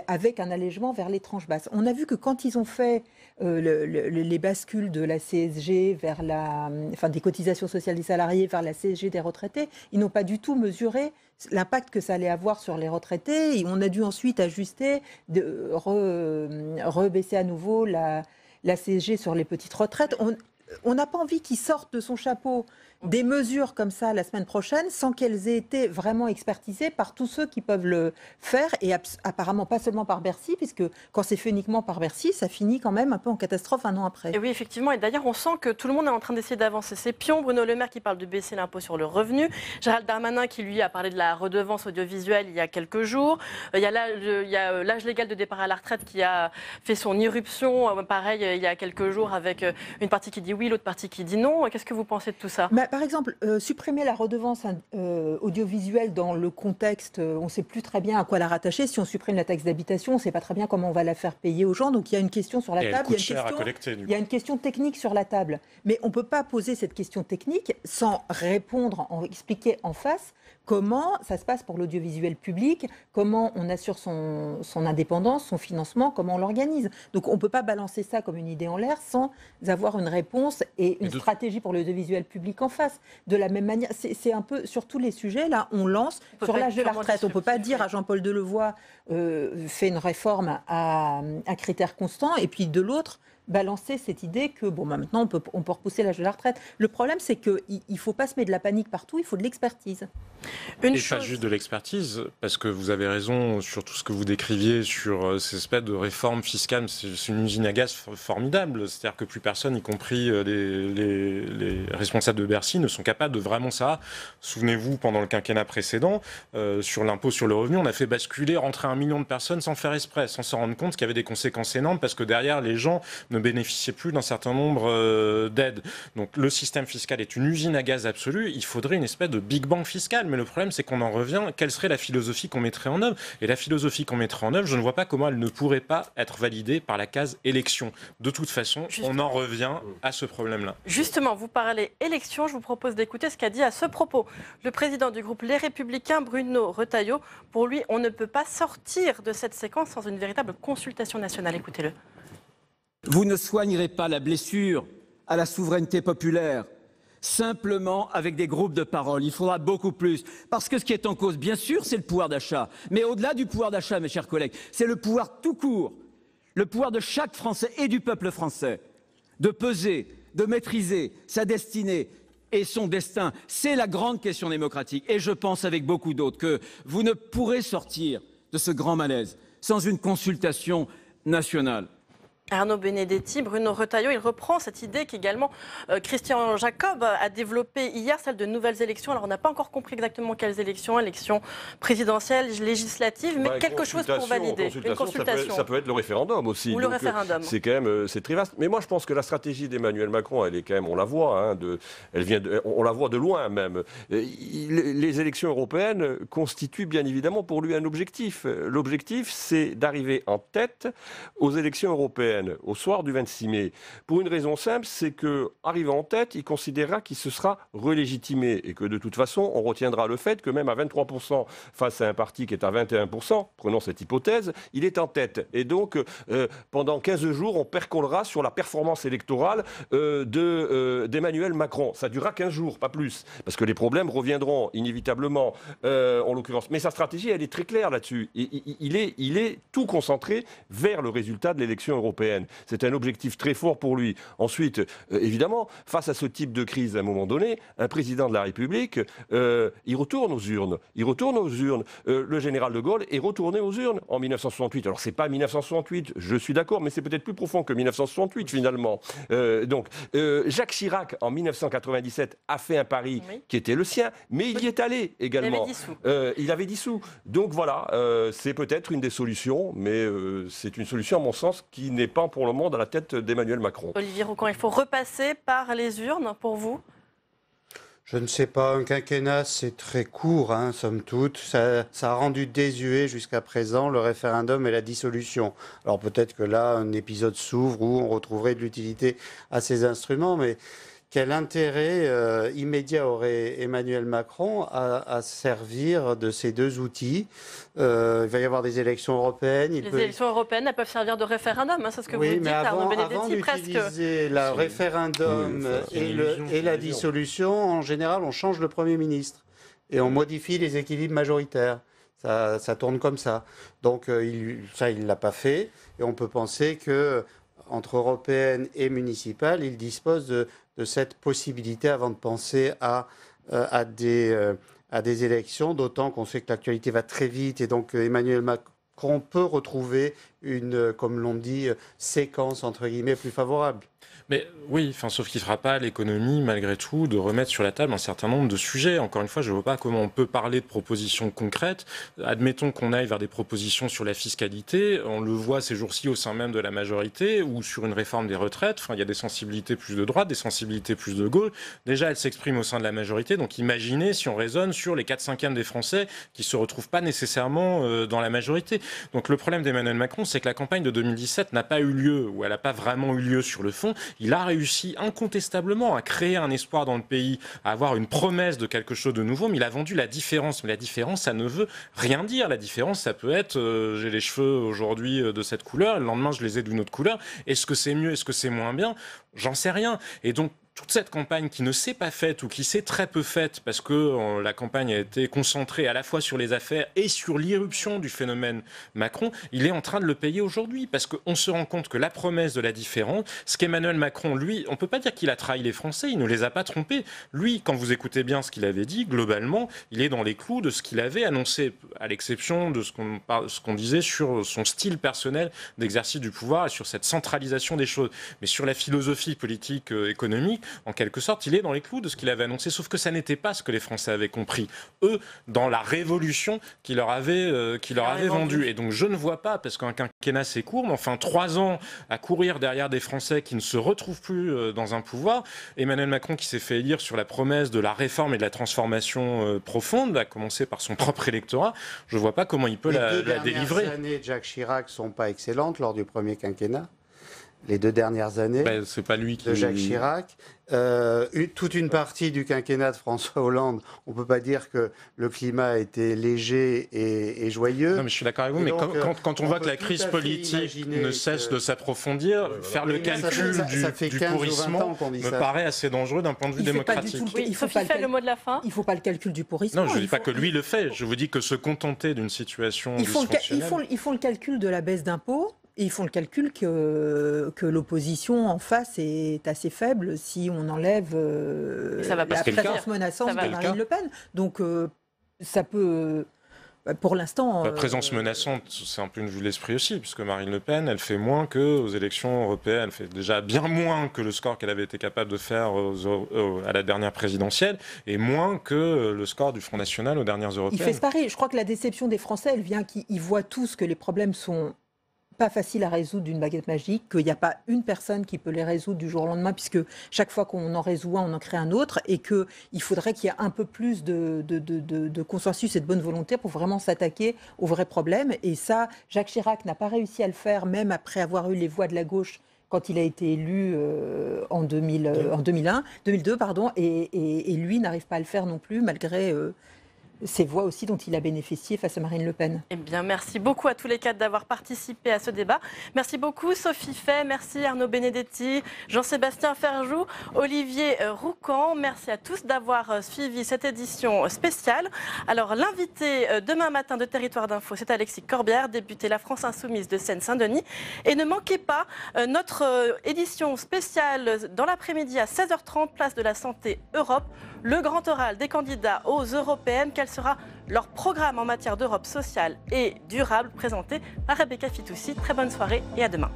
avec un allègement vers les tranches basses. On a vu que quand ils ont fait les bascules de la CSG vers des cotisations sociales des salariés vers la CSG des retraités, ils n'ont pas du tout mesuré l'impact que ça allait avoir sur les retraités et on a dû ensuite ajuster, rebaisser à nouveau la CSG sur les petites retraites. On n'a pas envie qu'il sorte de son chapeau des mesures comme ça la semaine prochaine sans qu'elles aient été vraiment expertisées par tous ceux qui peuvent le faire et apparemment pas seulement par Bercy, puisque quand c'est fait uniquement par Bercy, ça finit quand même un peu en catastrophe un an après. Et oui, effectivement. Et d'ailleurs, on sent que tout le monde est en train d'essayer d'avancer ses pions. Bruno Le Maire qui parle de baisser l'impôt sur le revenu. Gérald Darmanin qui, lui, a parlé de la redevance audiovisuelle il y a quelques jours. Il y a l'âge légal de départ à la retraite qui a fait son irruption, pareil, il y a quelques jours, avec une partie qui dit oui, l'autre partie qui dit non. Qu'est-ce que vous pensez de tout ça ? Par exemple, supprimer la redevance audiovisuelle dans le contexte, on ne sait plus très bien à quoi la rattacher. Si on supprime la taxe d'habitation, on ne sait pas très bien comment on va la faire payer aux gens. Donc il y a une question sur la table. Il y a une question technique sur la table. Mais on ne peut pas poser cette question technique sans répondre, expliquer en face comment ça se passe pour l'audiovisuel public, comment on assure son indépendance, son financement, comment on l'organise. Donc on ne peut pas balancer ça comme une idée en l'air sans avoir une réponse et une stratégie pour l'audiovisuel public en face. De la même manière, c'est un peu sur tous les sujets, là, on lance sur l'âge de la retraite. On ne peut pas dire à Jean-Paul Delevoye, fait une réforme à critères constants, et puis de l'autre, balancer cette idée que maintenant on peut repousser l'âge de la retraite. Le problème, c'est qu'il ne faut pas se mettre de la panique partout, il faut de l'expertise. Pas juste de l'expertise, parce que vous avez raison sur tout ce que vous décriviez sur ces espèces de réformes fiscales. C'est une usine à gaz formidable. C'est-à-dire que plus personne, y compris les responsables de Bercy, ne sont capables de vraiment ça. Souvenez-vous, pendant le quinquennat précédent, sur l'impôt sur le revenu, on a fait rentrer 1 million de personnes sans faire exprès, sans s'en rendre compte, qu'il y avait des conséquences énormes, parce que derrière, les gens ne bénéficiaient plus d'un certain nombre d'aides. Donc le système fiscal est une usine à gaz absolue. Il faudrait une espèce de Big Bang fiscal. Mais le problème, c'est qu'on en revient. Quelle serait la philosophie qu'on mettrait en œuvre ? Et la philosophie qu'on mettrait en œuvre, je ne vois pas comment elle ne pourrait pas être validée par la case élection. De toute façon, on en revient à ce problème-là. Justement, vous parlez élection. Je vous propose d'écouter ce qu'a dit à ce propos le président du groupe Les Républicains, Bruno Retailleau. Pour lui, on ne peut pas sortir de cette séquence sans une véritable consultation nationale. Écoutez-le. Vous ne soignerez pas la blessure à la souveraineté populaire, simplement avec des groupes de parole. Il faudra beaucoup plus. Parce que ce qui est en cause, bien sûr, c'est le pouvoir d'achat. Mais au-delà du pouvoir d'achat, mes chers collègues, c'est le pouvoir tout court, le pouvoir de chaque Français et du peuple français, de peser, de maîtriser sa destinée et son destin. C'est la grande question démocratique. Et je pense, avec beaucoup d'autres, que vous ne pourrez sortir de ce grand malaise sans une consultation nationale. Arnaud Benedetti, Bruno Retailleau, il reprend cette idée qu'également Christian Jacob a développée hier, celle de nouvelles élections. Alors on n'a pas encore compris exactement quelles élections, élections présidentielles, législatives, mais quelque chose pour valider. Une consultation. Ça peut être le référendum aussi. Ou le référendum. C'est quand même très vaste. Mais moi je pense que la stratégie d'Emmanuel Macron, elle est quand même, on la voit, on la voit de loin même. Les élections européennes constituent bien évidemment pour lui un objectif. L'objectif, c'est d'arriver en tête aux élections européennes au soir du 26 mai. Pour une raison simple, c'est qu'arrivé en tête, il considérera qu'il se sera relégitimé et que de toute façon, on retiendra le fait que même à 23% face à un parti qui est à 21%, prenons cette hypothèse, il est en tête. Et donc, pendant 15 jours, on percolera sur la performance électorale d'Emmanuel Macron. Ça durera 15 jours, pas plus, parce que les problèmes reviendront inévitablement, en l'occurrence. Mais sa stratégie, elle est très claire là-dessus. Il est tout concentré vers le résultat de l'élection européenne. C'est un objectif très fort pour lui. Ensuite, évidemment, face à ce type de crise, à un moment donné, un président de la République, il retourne aux urnes. Le général de Gaulle est retourné aux urnes en 1968. Alors, c'est pas 1968, je suis d'accord, mais c'est peut-être plus profond que 1968, finalement. Jacques Chirac, en 1997, a fait un pari qui était le sien, mais il y est allé également. Il avait dissous. Donc, voilà, c'est peut-être une des solutions, mais c'est une solution, à mon sens, qui n'est pas pour le moment dans la tête d'Emmanuel Macron. Olivier Roucan, il faut repasser par les urnes pour vous? Je ne sais pas, un quinquennat c'est très court, somme toute. Ça a rendu désuet jusqu'à présent le référendum et la dissolution. Alors peut-être que là, un épisode s'ouvre où on retrouverait de l'utilité à ces instruments, mais quel intérêt immédiat aurait Emmanuel Macron à servir de ces deux outils? Il va y avoir des élections européennes. Élections européennes, elles peuvent servir de référendum, c'est ce que vous dites, Arnaud Benedetti, avant d'utiliser le référendum et la dissolution, en général, on change le Premier ministre et on modifie les équilibres majoritaires. Ça tourne comme ça. Donc il ne l'a pas fait et on peut penser que entre européenne et municipale, il dispose de cette possibilité avant de penser à des élections, d'autant qu'on sait que l'actualité va très vite et donc Emmanuel Macron peut retrouver une, comme l'on dit, séquence entre guillemets plus favorable. Mais oui, sauf qu'il ne fera pas l'économie, malgré tout, de remettre sur la table un certain nombre de sujets. Encore une fois, je ne vois pas comment on peut parler de propositions concrètes. Admettons qu'on aille vers des propositions sur la fiscalité. On le voit ces jours-ci au sein même de la majorité, ou sur une réforme des retraites. Il y a des sensibilités plus de droite, des sensibilités plus de gauche. Déjà, elles s'expriment au sein de la majorité. Donc imaginez si on raisonne sur les 4/5 des Français qui ne se retrouvent pas nécessairement dans la majorité. Donc le problème d'Emmanuel Macron, c'est que la campagne de 2017 n'a pas eu lieu, ou elle n'a pas vraiment eu lieu sur le fond. Il a réussi incontestablement à créer un espoir dans le pays, à avoir une promesse de quelque chose de nouveau, mais il a vendu la différence. Mais la différence, ça ne veut rien dire. La différence, ça peut être j'ai les cheveux aujourd'hui de cette couleur, le lendemain je les ai d'une autre couleur. Est-ce que c'est mieux, est-ce que c'est moins bien? J'en sais rien. Et donc, toute cette campagne qui ne s'est pas faite ou qui s'est très peu faite parce que la campagne a été concentrée à la fois sur les affaires et sur l'irruption du phénomène Macron, il est en train de le payer aujourd'hui parce qu'on se rend compte que la promesse de la différence, ce qu'Emmanuel Macron, lui, on ne peut pas dire qu'il a trahi les Français, il ne les a pas trompés. Lui, quand vous écoutez bien ce qu'il avait dit, globalement, il est dans les clous de ce qu'il avait annoncé, à l'exception de ce qu'on disait sur son style personnel d'exercice du pouvoir et sur cette centralisation des choses. Mais sur la philosophie politique, économique, en quelque sorte, il est dans les clous de ce qu'il avait annoncé, sauf que ça n'était pas ce que les Français avaient compris, eux, dans la révolution qu'il leur avait vendue. Et donc je ne vois pas, parce qu'un quinquennat c'est court, mais enfin 3 ans à courir derrière des Français qui ne se retrouvent plus dans un pouvoir, Emmanuel Macron qui s'est fait élire sur la promesse de la réforme et de la transformation profonde, à commencer par son propre électorat, je ne vois pas comment il peut la délivrer. Les 2 dernières années de Jacques Chirac ne sont pas excellentes lors du premier quinquennat. les 2 dernières années c'est pas lui qui... de Jacques Chirac. Toute une partie du quinquennat de François Hollande, on ne peut pas dire que le climat a été léger et joyeux. Non, mais je suis d'accord avec vous, mais donc, quand on voit que la crise politique ne cesse de s'approfondir, faire le calcul du pourrissement me paraît assez dangereux d'un point de vue démocratique. Il faut faire le mot de la fin. Il ne faut pas le calcul du pourrissement. Non, je ne dis pas que lui le fait, je vous dis que se contenter d'une situation dysfonctionnelle... Ils font le calcul de la baisse d'impôts. Et ils font le calcul que l'opposition en face est assez faible si on enlève la présence menaçante de Marine Le Pen. Donc ça peut... Pour l'instant... La présence menaçante, c'est un peu une vue de l'esprit aussi, puisque Marine Le Pen, elle fait moins qu'aux élections européennes. Elle fait déjà bien moins que le score qu'elle avait été capable de faire à la dernière présidentielle, et moins que le score du Front National aux dernières européennes. Il fait pareil. Je crois que la déception des Français, elle vient qu'ils voient tous que les problèmes sont... pas facile à résoudre d'une baguette magique, qu'il n'y a pas une personne qui peut les résoudre du jour au lendemain, puisque chaque fois qu'on en résout un, on en crée un autre, et qu'il faudrait qu'il y ait un peu plus de consensus et de bonne volonté pour vraiment s'attaquer aux vrais problèmes. Et ça, Jacques Chirac n'a pas réussi à le faire, même après avoir eu les voix de la gauche quand il a été élu en 2002, et lui n'arrive pas à le faire non plus, malgré... ces voix aussi dont il a bénéficié face à Marine Le Pen. Eh bien, merci beaucoup à tous les quatre d'avoir participé à ce débat. Merci beaucoup Sophie Fay, merci Arnaud Benedetti, Jean-Sébastien Ferjou, Olivier Roucan. Merci à tous d'avoir suivi cette édition spéciale. Alors, l'invité demain matin de Territoire d'Info, c'est Alexis Corbière, député La France Insoumise de Seine-Saint-Denis. Et ne manquez pas notre édition spéciale dans l'après-midi à 16h30, place de la Santé Europe, le grand oral des candidats aux européennes. Quel sera leur programme en matière d'Europe sociale et durable, présenté par Rebecca Fitoussi. Très bonne soirée et à demain.